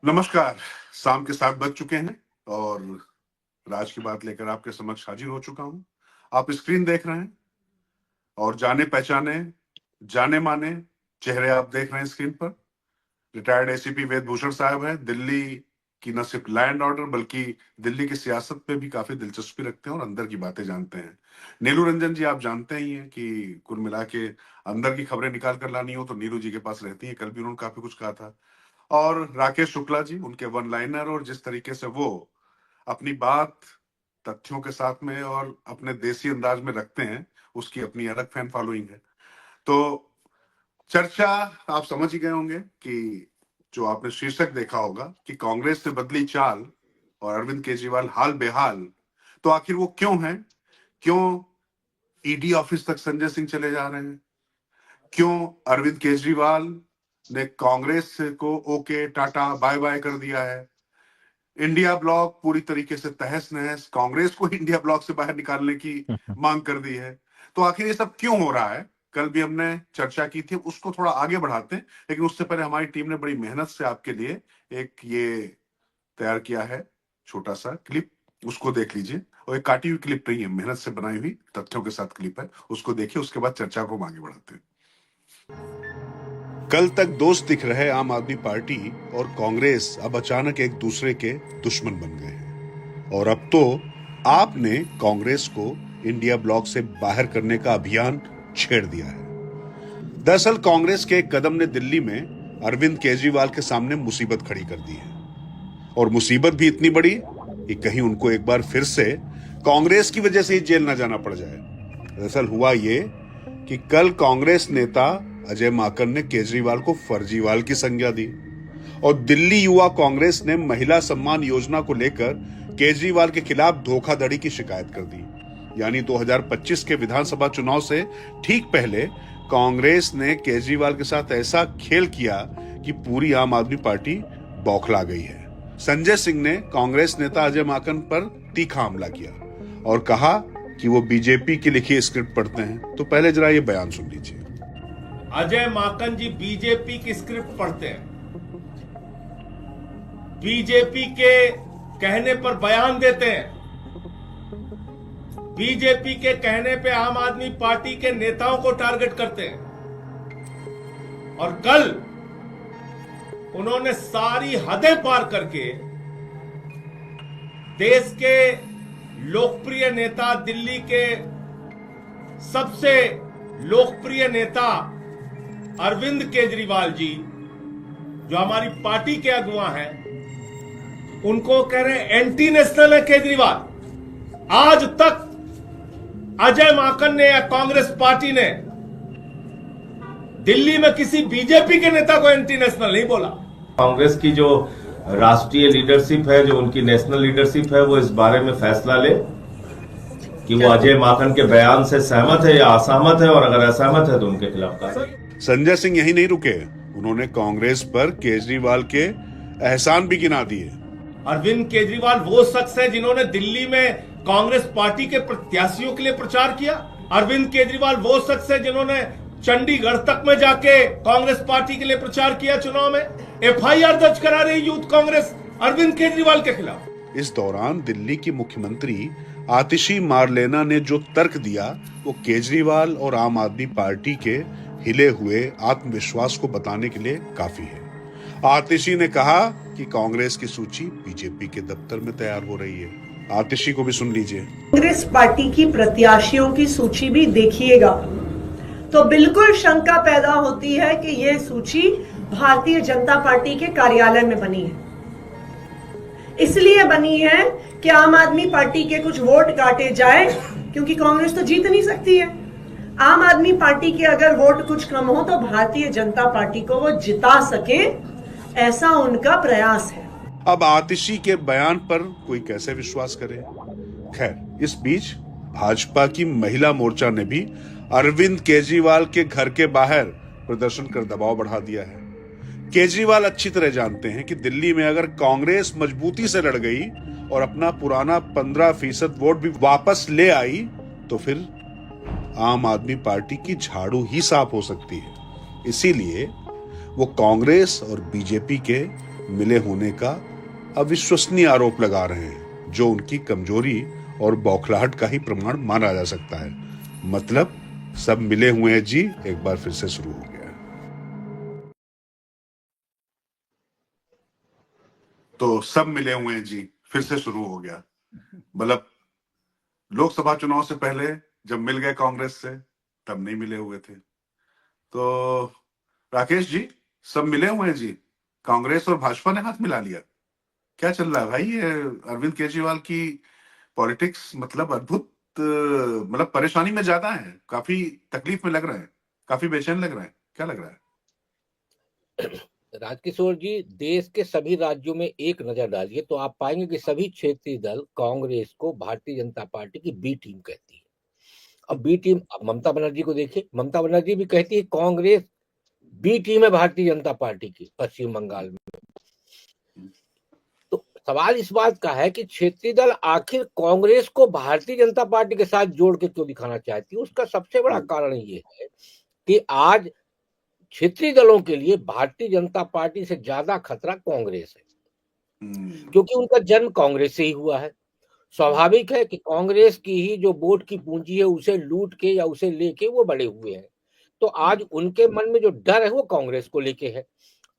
नमस्कार। शाम के 7 बज चुके हैं और राज की बात लेकर आपके समक्ष हाजिर हो चुका हूं। आप स्क्रीन देख रहे हैं और जाने पहचाने, जाने माने चेहरे आप देख रहे हैं स्क्रीन पर। रिटायर्ड एसीपी वेद भूषण साहब हैं। दिल्ली की न सिर्फ लैंड ऑर्डर बल्कि दिल्ली की सियासत पे भी काफी दिलचस्पी रखते हैं और अंदर की बातें जानते हैं। नीलू रंजन जी, आप जानते ही हैं कि कुल मिला के अंदर की खबरें निकाल कर लानी हो तो नीलू जी के पास रहती है। कल भी उन्होंने काफी कुछ कहा था। और राकेश शुक्ला जी, उनके वन लाइनर और जिस तरीके से वो अपनी बात तथ्यों के साथ में और अपने देसी अंदाज में रखते हैं, उसकी अपनी अलग फैन फॉलोइंग है। तो चर्चा आप समझ ही गए होंगे कि जो आपने शीर्षक देखा होगा कि कांग्रेस ने बदली चाल और अरविंद केजरीवाल हाल बेहाल। तो आखिर वो क्यों है? क्यों ईडी ऑफिस तक संजय सिंह चले जा रहे हैं? क्यों अरविंद केजरीवाल ने कांग्रेस को ओके टाटा बाय बाय कर दिया है? इंडिया ब्लॉक पूरी तरीके से तहस नहस, कांग्रेस को इंडिया ब्लॉक से बाहर निकालने की मांग कर दी है। तो आखिर ये सब क्यों हो रहा है? कल भी हमने चर्चा की थी, उसको थोड़ा आगे बढ़ाते हैं, लेकिन उससे पहले हमारी टीम ने बड़ी मेहनत से आपके लिए एक ये तैयार किया है छोटा सा क्लिप, उसको देख लीजिए। और एक काटी हुई क्लिप नहीं है, मेहनत से बनाई हुई तथ्यों के साथ क्लिप है, उसको देखिए। उसके बाद चर्चा को हम आगे बढ़ाते हैं। कल तक दोस्त दिख रहे आम आदमी पार्टी और कांग्रेस अब अचानक एक दूसरे के दुश्मन बन गए हैं और अब तो आपने कांग्रेस को इंडिया ब्लॉक से बाहर करने का अभियान छेड़ दिया है। दरअसल कांग्रेस के एक कदम ने दिल्ली में अरविंद केजरीवाल के सामने मुसीबत खड़ी कर दी है और मुसीबत भी इतनी बड़ी कि कहीं उनको एक बार फिर से कांग्रेस की वजह से ही जेल न जाना पड़ जाए। दरअसल हुआ ये कि कल कांग्रेस नेता अजय माकन ने केजरीवाल को फर्जीवाल की संज्ञा दी और दिल्ली युवा कांग्रेस ने महिला सम्मान योजना को लेकर केजरीवाल के खिलाफ धोखाधड़ी की शिकायत कर दी। यानी 2025 के विधानसभा चुनाव से ठीक पहले कांग्रेस ने केजरीवाल के साथ ऐसा खेल किया कि पूरी आम आदमी पार्टी बौखला गई है। संजय सिंह ने कांग्रेस नेता अजय माकन पर तीखा हमला किया और कहा कि वो बीजेपी की लिखी स्क्रिप्ट पढ़ते हैं। तो पहले जरा ये बयान सुन लीजिए। अजय माकन जी बीजेपी की स्क्रिप्ट पढ़ते हैं, बीजेपी के कहने पर बयान देते हैं, बीजेपी के कहने पे आम आदमी पार्टी के नेताओं को टारगेट करते हैं। और कल उन्होंने सारी हदें पार करके देश के लोकप्रिय नेता, दिल्ली के सबसे लोकप्रिय नेता अरविंद केजरीवाल जी, जो हमारी पार्टी के अगुवा हैं, उनको कह रहे हैं एंटी नेशनल है केजरीवाल। आज तक अजय माकन ने या कांग्रेस पार्टी ने दिल्ली में किसी बीजेपी के नेता को एंटी नेशनल नहीं बोला। कांग्रेस की जो राष्ट्रीय लीडरशिप है, जो उनकी नेशनल लीडरशिप है, वो इस बारे में फैसला ले कि वो अजय माकन के बयान से सहमत है या असहमत है, और अगर असहमत है तो उनके खिलाफ कार्रवाई। संजय सिंह यही नहीं रुके, उन्होंने कांग्रेस पर केजरीवाल के एहसान भी गिना दिए। अरविंद केजरीवाल वो शख्स है जिन्होंने दिल्ली में कांग्रेस पार्टी के प्रत्याशियों के लिए प्रचार किया। अरविंद केजरीवाल वो शख्स है जिन्होंने चंडीगढ़ तक में जाके कांग्रेस पार्टी के लिए प्रचार किया। चुनाव में एफआईआर दर्ज करा रही यूथ कांग्रेस अरविंद केजरीवाल के खिलाफ। इस दौरान दिल्ली की मुख्यमंत्री आतिशी मारलेना ने जो तर्क दिया वो केजरीवाल और आम आदमी पार्टी के हिले हुए आत्मविश्वास को बताने के लिए काफी है। आतिशी ने कहा कि कांग्रेस की सूची बीजेपी के दफ्तर में तैयार हो रही है। आतिशी को भी सुन लीजिए। कांग्रेस पार्टी की प्रत्याशियों की सूची भी देखिएगा तो बिल्कुल शंका पैदा होती है कि यह सूची भारतीय जनता पार्टी के कार्यालय में बनी है। इसलिए बनी है कि आम आदमी पार्टी के कुछ वोट काटे जाए, क्योंकि कांग्रेस तो जीत नहीं सकती है। आम आदमी पार्टी के अगर वोट कुछ कम हो तो भारतीय जनता पार्टी को वो जिता सके, ऐसा उनका प्रयास है। अब आतिशी के बयान पर कोई कैसे विश्वास करे? खैर, इस बीच भाजपा की महिला मोर्चा ने भी अरविंद केजरीवाल के घर के बाहर प्रदर्शन कर दबाव बढ़ा दिया है। केजरीवाल अच्छी तरह जानते हैं कि दिल्ली में अगर कांग्रेस मजबूती से लड़ गई और अपना पुराना 15% वोट भी वापस ले आई तो फिर आम आदमी पार्टी की झाड़ू ही साफ हो सकती है। इसीलिए वो कांग्रेस और बीजेपी के मिले होने का अविश्वसनीय आरोप लगा रहे हैं, जो उनकी कमजोरी और बौखलाहट का ही प्रमाण माना जा सकता है। मतलब सब मिले हुए हैं जी, एक बार फिर से शुरू हो गया। तो सब मिले हुए हैं जी, फिर से शुरू हो गया। मतलब लोकसभा चुनाव से पहले जब मिल गए कांग्रेस से, तब नहीं मिले हुए थे। तो राकेश जी, सब मिले हुए हैं जी, कांग्रेस और भाजपा ने हाथ मिला लिया। क्या चल रहा है भाई? ये अरविंद केजरीवाल की पॉलिटिक्स मतलब अद्भुत, मतलब परेशानी में ज्यादा है, काफी तकलीफ में लग रहे हैं, काफी बेचैन लग रहे हैं। क्या लग रहा है? राजकिशोर जी, देश के सभी राज्यों में एक नजर डालिए तो आप पाएंगे कि सभी क्षेत्रीय दल कांग्रेस को भारतीय जनता पार्टी की बी टीम कहती है। अब बी टीम, अब ममता बनर्जी को देखिए, ममता बनर्जी भी कहती है कांग्रेस बी टीम है भारतीय जनता पार्टी की पश्चिम बंगाल में। तो सवाल इस बात का है कि क्षेत्रीय दल आखिर कांग्रेस को भारतीय जनता पार्टी के साथ जोड़ के क्यों दिखाना चाहती है? उसका सबसे बड़ा कारण ये है कि आज क्षेत्रीय दलों के लिए भारतीय जनता पार्टी से ज्यादा खतरा कांग्रेस है, क्योंकि उनका जन्म कांग्रेस से ही हुआ है। स्वाभाविक है कि कांग्रेस की ही जो वोट की पूंजी है उसे लूट के या उसे लेके वो बड़े हुए हैं। तो आज उनके मन में जो डर है वो कांग्रेस को लेके है।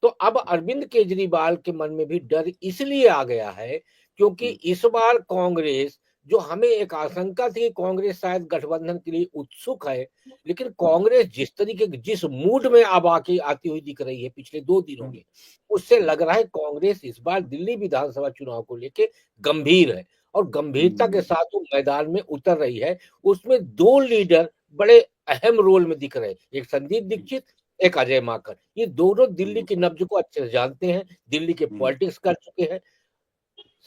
तो अब अरविंद केजरीवाल के मन में भी डर इसलिए आ गया है क्योंकि इस बार कांग्रेस, जो हमें एक आशंका थी कि कांग्रेस शायद गठबंधन के लिए उत्सुक है, लेकिन कांग्रेस जिस तरीके जिस मूड में अब आती हुई दिख रही है पिछले 2 दिनों में, उससे लग रहा है कांग्रेस इस बार दिल्ली विधानसभा चुनाव को लेके गंभीर है और गंभीरता के साथ वो मैदान में उतर रही है। उसमें 2 लीडर बड़े अहम रोल में दिख रहे हैं, एक संदीप दीक्षित, एक अजय माकन। ये दोनों दिल्ली की नब्ज को अच्छे से जानते हैं, दिल्ली के पॉलिटिक्स कर चुके हैं।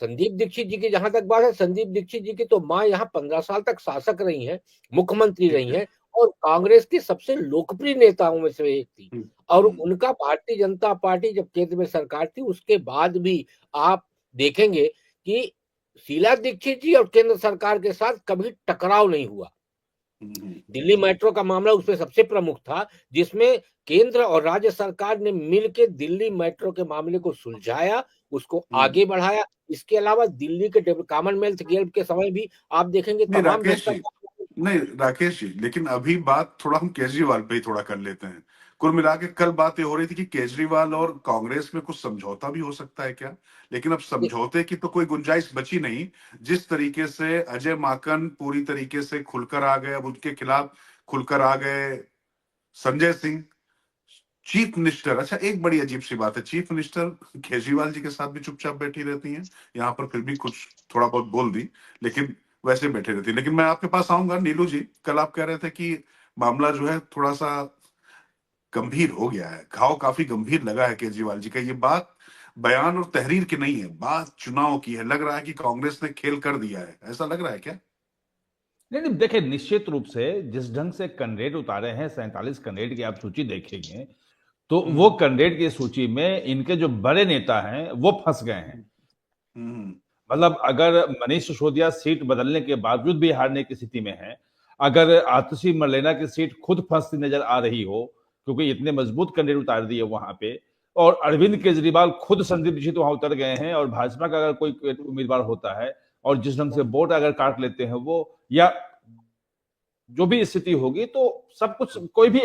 संदीप दीक्षित जी की जहां तक बात है, संदीप दीक्षित जी की तो मां यहाँ 15 साल तक शासक रही हैं, मुख्यमंत्री रही हैं और कांग्रेस की सबसे लोकप्रिय नेताओं में से एक थी। और उनका भारतीय जनता पार्टी जब केंद्र में सरकार थी उसके बाद भी आप देखेंगे कि शीला दीक्षित जी और केंद्र सरकार के साथ कभी टकराव नहीं हुआ। दिल्ली मेट्रो का मामला उसमें सबसे प्रमुख था, जिसमें केंद्र और राज्य सरकार ने मिलकर दिल्ली मेट्रो के मामले को सुलझाया, उसको आगे बढ़ाया। इसके अलावा दिल्ली के कॉमनवेल्थ गेम्स के समय भी आप देखेंगे तमाम राकेश जी, लेकिन अभी बात थोड़ा हम केजरीवाल पे ही थोड़ा कर लेते हैं। कुल मिला के कल बात ये हो रही थी कि केजरीवाल और कांग्रेस में कुछ समझौता भी हो सकता है क्या? लेकिन अब समझौते की तो कोई गुंजाइश बची नहीं। जिस तरीके से अजय माकन पूरी तरीके से खुलकर आ गए, अब उनके खिलाफ खुलकर आ गए संजय सिंह, चीफ मिनिस्टर। अच्छा, एक बड़ी अजीब सी बात है, चीफ मिनिस्टर केजरीवाल जी के साथ भी चुपचाप बैठी रहती हैं, यहाँ पर फिर भी कुछ थोड़ा बहुत बोल दी, लेकिन वैसे बैठे रहती है। लेकिन मैं आपके पास आऊंगा नीलू जी, कल आप कह रहे थे कि मामला जो है थोड़ा सा गंभीर हो गया है, घाव काफी गंभीर लगा है केजरीवाल जी का। ये बात बयान और तहरीर की नहीं है, बात चुनाव की है। लग रहा है कि कांग्रेस ने खेल कर दिया है, ऐसा लग रहा है क्या? नहीं, देखिए, निश्चित रूप से जिस ढंग से कैंडिडेट उतारे हैं, 47 कैंडिडेट की आप सूची देखेंगे तो वो कैंडिडेट की सूची में इनके जो बड़े नेता हैं वो फंस गए हैं। मतलब अगर मनीष सिसोदिया सीट बदलने के बावजूद भी हारने की स्थिति में है, अगर आतिशी मरलेना की सीट खुद फंसती नजर आ रही हो क्योंकि इतने मजबूत कैंडिडेट उतार दिए वहां पे, और अरविंद केजरीवाल खुद संदीप दीक्षित वहां उतर गए हैं, और भाजपा का अगर कोई उम्मीदवार होता है और जिस ढंग से वोट अगर काट लेते हैं वो, या जो भी स्थिति होगी, तो सब कुछ, कोई भी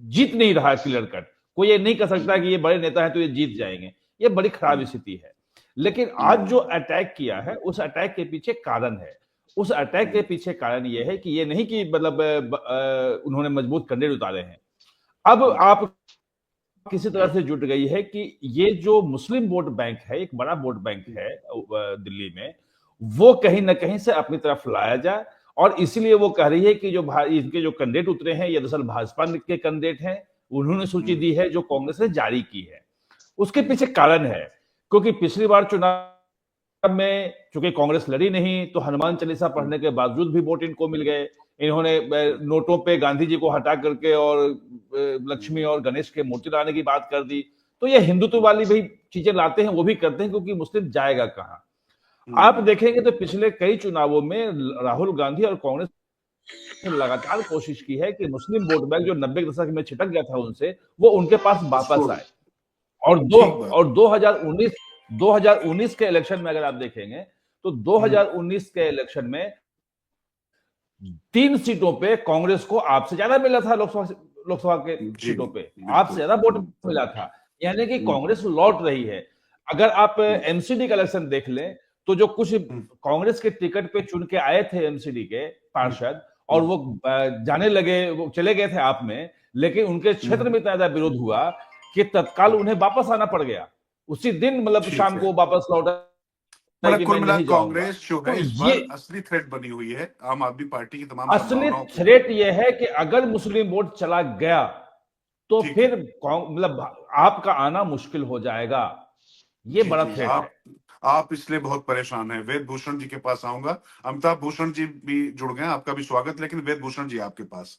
जीत नहीं रहा है क्लियर कट। कोई ये नहीं कह सकता कि ये बड़े नेता है तो ये जीत जाएंगे। ये बड़ी खराब स्थिति है। लेकिन आज जो अटैक किया है उस अटैक के पीछे कारण है। उस अटैक के पीछे कारण ये है कि ये नहीं कि मतलब उन्होंने मजबूत कैंडिडेट उतारे हैं। अब आप किसी तरह से जुट गई है कि ये जो मुस्लिम वोट बैंक है, एक बड़ा वोट बैंक है दिल्ली में, वो कहीं ना कहीं से अपनी तरफ लाया जाए, और इसलिए वो कह रही है कि जो इनके जो कैंडिडेट उतरे हैं ये दरअसल भाजपा के कैंडिडेट हैं। उन्होंने सूची दी है जो कांग्रेस ने जारी की है। उसके पीछे कारण है क्योंकि पिछली बार चुनाव में चूंकि कांग्रेस लड़ी नहीं तो हनुमान चालीसा पढ़ने के बावजूद भी वोट इनको मिल गए। इन्होंने नोटों पे गांधी जी को हटा करके और लक्ष्मी और गणेश के मूर्ति लाने की बात कर दी। तो ये हिंदुत्व वाली भी चीजें लाते हैं, वो भी करते हैं, क्योंकि मुस्लिम जाएगा कहां। आप देखेंगे तो पिछले कई चुनावों में राहुल गांधी और कांग्रेस लगातार कोशिश की है कि मुस्लिम वोट बैंक जो 90 के दशक में छिटक गया था उनसे, वो उनके पास वापस आए। और ठीक बात। 2019 के इलेक्शन में अगर आप देखेंगे तो 2019 के इलेक्शन में 3 सीटों पे कांग्रेस को आपसे ज्यादा मिला था, लोकसभा के सीटों पे आपसे ज्यादा वोट मिला था, यानी कि कांग्रेस लौट रही है। अगर आप एमसीडी का इलेक्शन देख लें तो जो कुछ कांग्रेस के टिकट पे चुन के आए थे एमसीडी के पार्षद और वो जाने लगे, वो चले गए थे आप में, लेकिन उनके क्षेत्र में इतना ज्यादा विरोध हुआ कि तत्काल उन्हें वापस आना पड़ गया उसी दिन, मतलब शाम को वापस लौटा। कुल मिला कांग्रेस जो है इस बार असली थ्रेट बनी हुई है आम आदमी पार्टी की तमाम असली थ्रेट ये है कि अगर मुस्लिम वोट चला गया तो फिर मतलब आपका आना मुश्किल हो जाएगा। ये बड़ा थ्रेट है। आप इसलिए बहुत परेशान हैं। वेद भूषण जी के पास आऊंगा। अमिताभ भूषण जी भी जुड़ गए, आपका भी स्वागत। लेकिन वेद भूषण जी आपके पास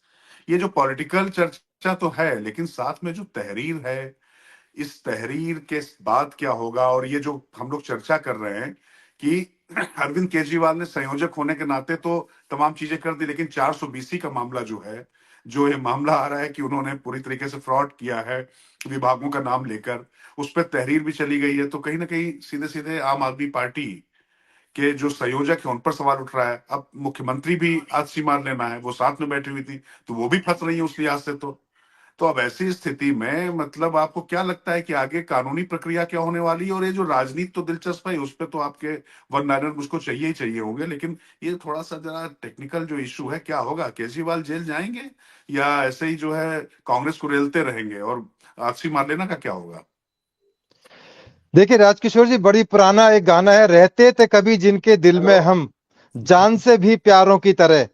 ये जो पॉलिटिकल चर्चा तो है, लेकिन साथ में जो तहरीर है, इस तहरीर के बाद क्या होगा? और ये जो हम लोग चर्चा कर रहे हैं कि अरविंद केजरीवाल ने संयोजक होने के नाते तो तमाम चीजें कर दी, लेकिन 420 का मामला जो है, जो ये मामला आ रहा है कि उन्होंने पूरी तरीके से फ्रॉड किया है विभागों का नाम लेकर, उस पर तहरीर भी चली गई है। तो कहीं ना कहीं सीधे सीधे आम आदमी पार्टी के जो संयोजक है उन पर सवाल उठ रहा है। अब मुख्यमंत्री भी आज सी मार लेना है, वो साथ में बैठी हुई थी, तो वो भी फंस रही है उस लिहाज से। तो अब ऐसी स्थिति में मतलब आपको क्या लगता है कि आगे कानूनी प्रक्रिया क्या होने वाली है? और ये जो राजनीति तो दिलचस्प है, उस पर तो आपके वन लाइनर मुझको चाहिए ही चाहिए होंगे, लेकिन ये थोड़ा सा जरा टेक्निकल जो इशू है, क्या होगा? केजरीवाल जेल जाएंगे या ऐसे ही जो है कांग्रेस को रेलते रहेंगे? और आपसी मार लेना का क्या होगा? देखिए राजकिशोर जी, बड़ी पुराना एक गाना है, रहते थे कभी जिनके दिल में हम, जान से भी प्यारों की तरह,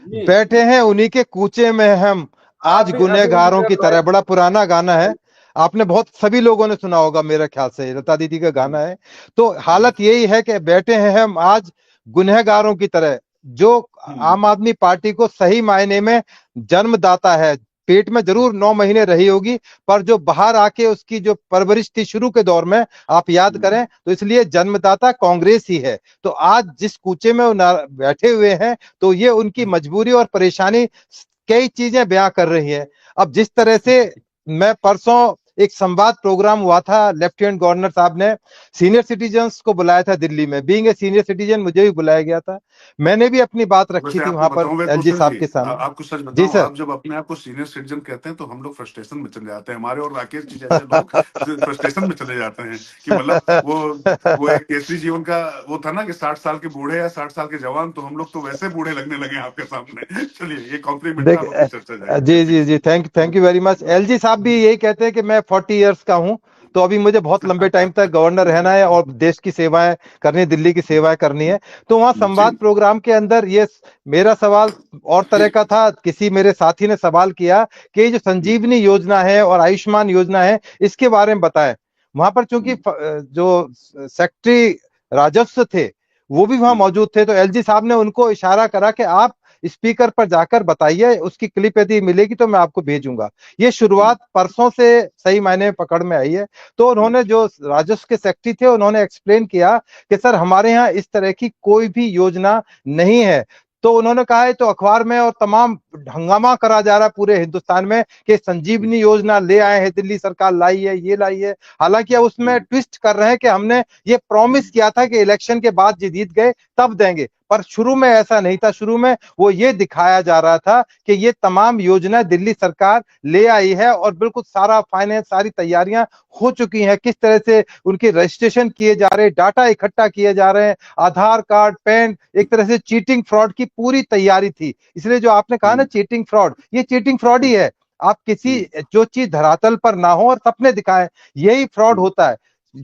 बैठे हैं उन्हीं के कूचे में हम, आज गुनहगारों की तरह। बड़ा पुराना गाना है, आपने बहुत सभी लोगों ने सुना होगा, मेरे ख्याल से लता दीदी का गाना है। तो हालत यही है कि बैठे हैं हम आज गुनहगारों की तरह। जो आम आदमी पार्टी को सही मायने में जन्मदाता है, पेट में जरूर 9 महीने रही होगी, पर जो बाहर आके उसकी जो परवरिश थी शुरू के दौर में, आप याद करें, तो इसलिए जन्मदाता कांग्रेस ही है। तो आज जिस कूचे में वो बैठे हुए हैं, तो ये उनकी मजबूरी और परेशानी कई चीजें बयां कर रही है। अब जिस तरह से मैं परसों एक संवाद प्रोग्राम हुआ था, लेफ्टिनेंट गवर्नर साहब ने सीनियर सिटीजन्स को बुलाया था दिल्ली में। बीइंग ए सीनियर सिटीजन मुझे भी बुलाया गया था, मैंने भी अपनी बात रखी थी वहां पर एलजी साहब के सामने। आपको सच बताऊं, आप जब अपने आप को सीनियर सिटीजन कहते हैं तो हम लोग फ्रस्ट्रेशन में चले जाते हैं। हमारे और राकेश जी जैसे लोग फ्रस्ट्रेशन में चले जाते हैं कि मतलब वो एक केसरी जीवन का वो था ना कि 60 साल के बूढ़े या 60 साल के जवान, तो हम लोग तो वैसे बूढ़े लगने लगे आपके सामने। चलिए, ये कॉम्प्लीमेंट चर्चा जाएगी। जी, thank you very much. LG साहब भी यही कहते हैं कि मैं 40 इयर्स का हूं, तो अभी मुझे बहुत लंबे टाइम तक गवर्नर रहना है और देश की सेवाएं करनी, दिल्ली की सेवाएं करनी है। तो वहां संवाद प्रोग्राम के अंदर ये मेरा सवाल और तरह का था। किसी मेरे साथी ने सवाल किया कि ये जो संजीवनी योजना है और आयुष्मान योजना है, इसके बारे में बताएं। वहां पर चूंकि जो सेक्रेटरी राजस्व थे वो भी वहां मौजूद थे, तो एलजी साहब ने उनको इशारा करा कि आप स्पीकर पर जाकर बताइए, उसकी क्लिप यदि मिलेगी तो मैं आपको भेजूंगा। ये शुरुआत परसों से सही मायने में पकड़ में आई है। तो उन्होंने, जो राजस्व के सेक्रेटरी थे, उन्होंने एक्सप्लेन किया कि सर हमारे यहाँ इस तरह की कोई भी योजना नहीं है। तो उन्होंने कहा है तो अखबार में और तमाम हंगामा करा जा रहा है पूरे हिंदुस्तान में कि संजीवनी योजना ले आए हैं, दिल्ली सरकार लाई है, ये लाई है। हालांकि अब उसमें ट्विस्ट कर रहे हैं कि हमने ये प्रॉमिस किया था कि इलेक्शन के बाद जीत गए तब देंगे, पर शुरू में ऐसा नहीं था। शुरू में वो ये दिखाया जा रहा था कि ये तमाम योजना दिल्ली सरकार ले आई है और बिल्कुल सारा फाइनेंस, सारी तैयारियां हो चुकी हैं। किस तरह से उनके रजिस्ट्रेशन किए जा रहे हैं, डाटा इकट्ठा किए जा रहे हैं, आधार कार्ड, पैन, एक तरह से चीटिंग फ्रॉड की पूरी तैयारी थी। इसलिए जो आपने कहा ना चीटिंग फ्रॉड, ये चीटिंग फ्रॉड ही है। आप किसी जो चीज धरातल पर ना हो और सपने दिखाएं, यही फ्रॉड होता है।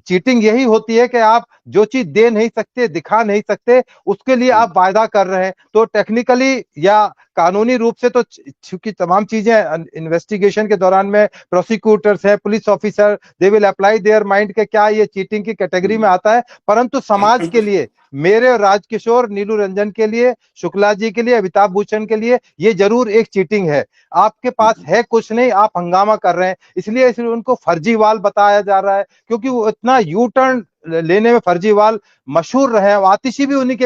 चीटिंग यही होती है कि आप जो चीज दे नहीं सकते, दिखा नहीं सकते, उसके लिए आप वायदा कर रहे हैं। तो टेक्निकली या कानूनी रूप से तो चूंकि तमाम चीजें इन्वेस्टिगेशन के दौरान में प्रोसिक्यूटर्स है, police officer, they will apply their mind के क्या ये चीटिंग की कैटेगरी में आता है। परंतु समाज के लिए, मेरे और राजकिशोर, नीलू रंजन के लिए, शुक्ला जी के लिए, अमिताभ भूषण के लिए ये जरूर एक चीटिंग है। आपके पास है कुछ नहीं, आप हंगामा कर रहे हैं, इसलिए उनको फर्जीवाल बताया जा रहा है, क्योंकि वो इतना यू टर्न लेने में फर्जीवाल मशहूर रहे हैं। आतिशी भी उन्हीं के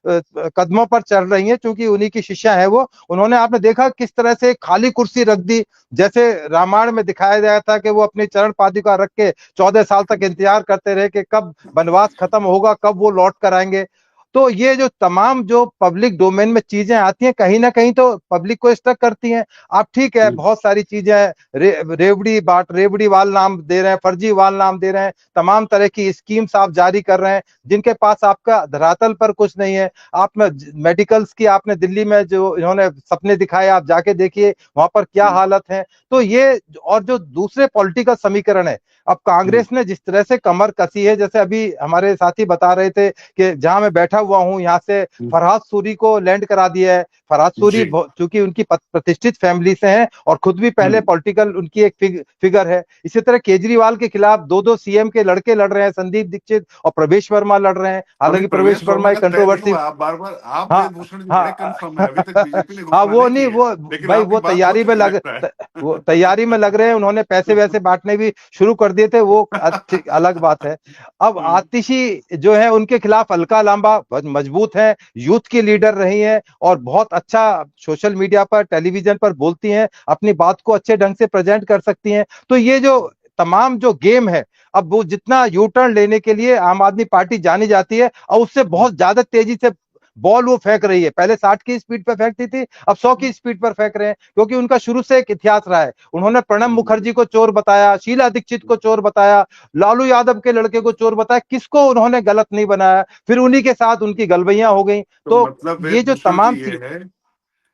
कदमों पर चल रही हैं, क्योंकि उन्हीं की शिष्या है वो। उन्होंने, आपने देखा किस तरह से खाली कुर्सी रख दी, जैसे रामायण में दिखाया गया था कि वो अपनी चरण पादुका रख के 14 साल तक इंतजार करते रहे कि कब वनवास खत्म होगा, कब वो लौट कर आएंगे। तो ये जो तमाम जो पब्लिक डोमेन में चीजें आती हैं, कहीं ना कहीं तो पब्लिक को स्टक करती हैं। आप ठीक है, बहुत सारी चीजें रेवड़ी वाल नाम दे रहे हैं, फर्जी वाल नाम दे रहे हैं, तमाम तरह की स्कीम्स आप जारी कर रहे हैं जिनके पास आपका धरातल पर कुछ नहीं है। आप में मेडिकल्स की, आपने दिल्ली में जो इन्होंने सपने दिखाए, आप जाके देखिए वहां पर क्या हालत है। तो ये, और जो दूसरे पॉलिटिकल समीकरण है, अब कांग्रेस ने जिस तरह से कमर कसी है, जैसे अभी हमारे साथी बता रहे थे कि जहां मैं बैठा हुआ हूं, यहाँ से फरहाद सूरी को लैंड करा दिया है। फरहाद सूरी चूंकि उनकी प्रतिष्ठित फैमिली से हैं और खुद भी पहले पॉलिटिकल उनकी एक फिगर है। इसी तरह केजरीवाल के खिलाफ दो सीएम के लड़के लड़ रहे हैं, संदीप दीक्षित और प्रवेश वर्मा लड़ रहे हैं। हालांकि प्रवेश वर्मा एक कंट्रोवर्सी, आप बार आप हाँ वेदभूषण जी हाँ बड़े कंफर्म है, अभी तक बीजेपी ने हाँ, घोषणा वो नहीं नहीं, की है, वो लेकिन भाई आपकी वो बात हो चुकी लगता है। वो तैयारी में लग रहे हैं। उन्होंने पैसे वैसे बांटने भी शुरू कर दिए थे, वो अलग बात है। अब आतिशी जो है, उनके खिलाफ अलका लांबा बहुत मजबूत है, यूथ की लीडर रही है और बहुत अच्छा सोशल मीडिया पर, टेलीविजन पर बोलती हैं, अपनी बात को अच्छे ढंग से प्रेजेंट कर सकती हैं। तो ये जो तमाम जो गेम है, अब वो जितना यू टर्न लेने के लिए आम आदमी पार्टी जानी जाती है, और उससे बहुत ज्यादा तेजी से बॉल वो फेंक रही है। पहले 60 की स्पीड पर फेंकती थी, अब 100 की स्पीड पर फेंक रहे हैं, क्योंकि उनका शुरू से एक इतिहास रहा है। उन्होंने प्रणब मुखर्जी को चोर बताया, शीला दीक्षित को चोर बताया, लालू यादव के लड़के को चोर बताया, किसको उन्होंने गलत नहीं बनाया। फिर उन्हीं के साथ उनकी गलबैयां हो गई। तो तो मतलब ये जो वेदभूषण जी तमाम ये चीज, है,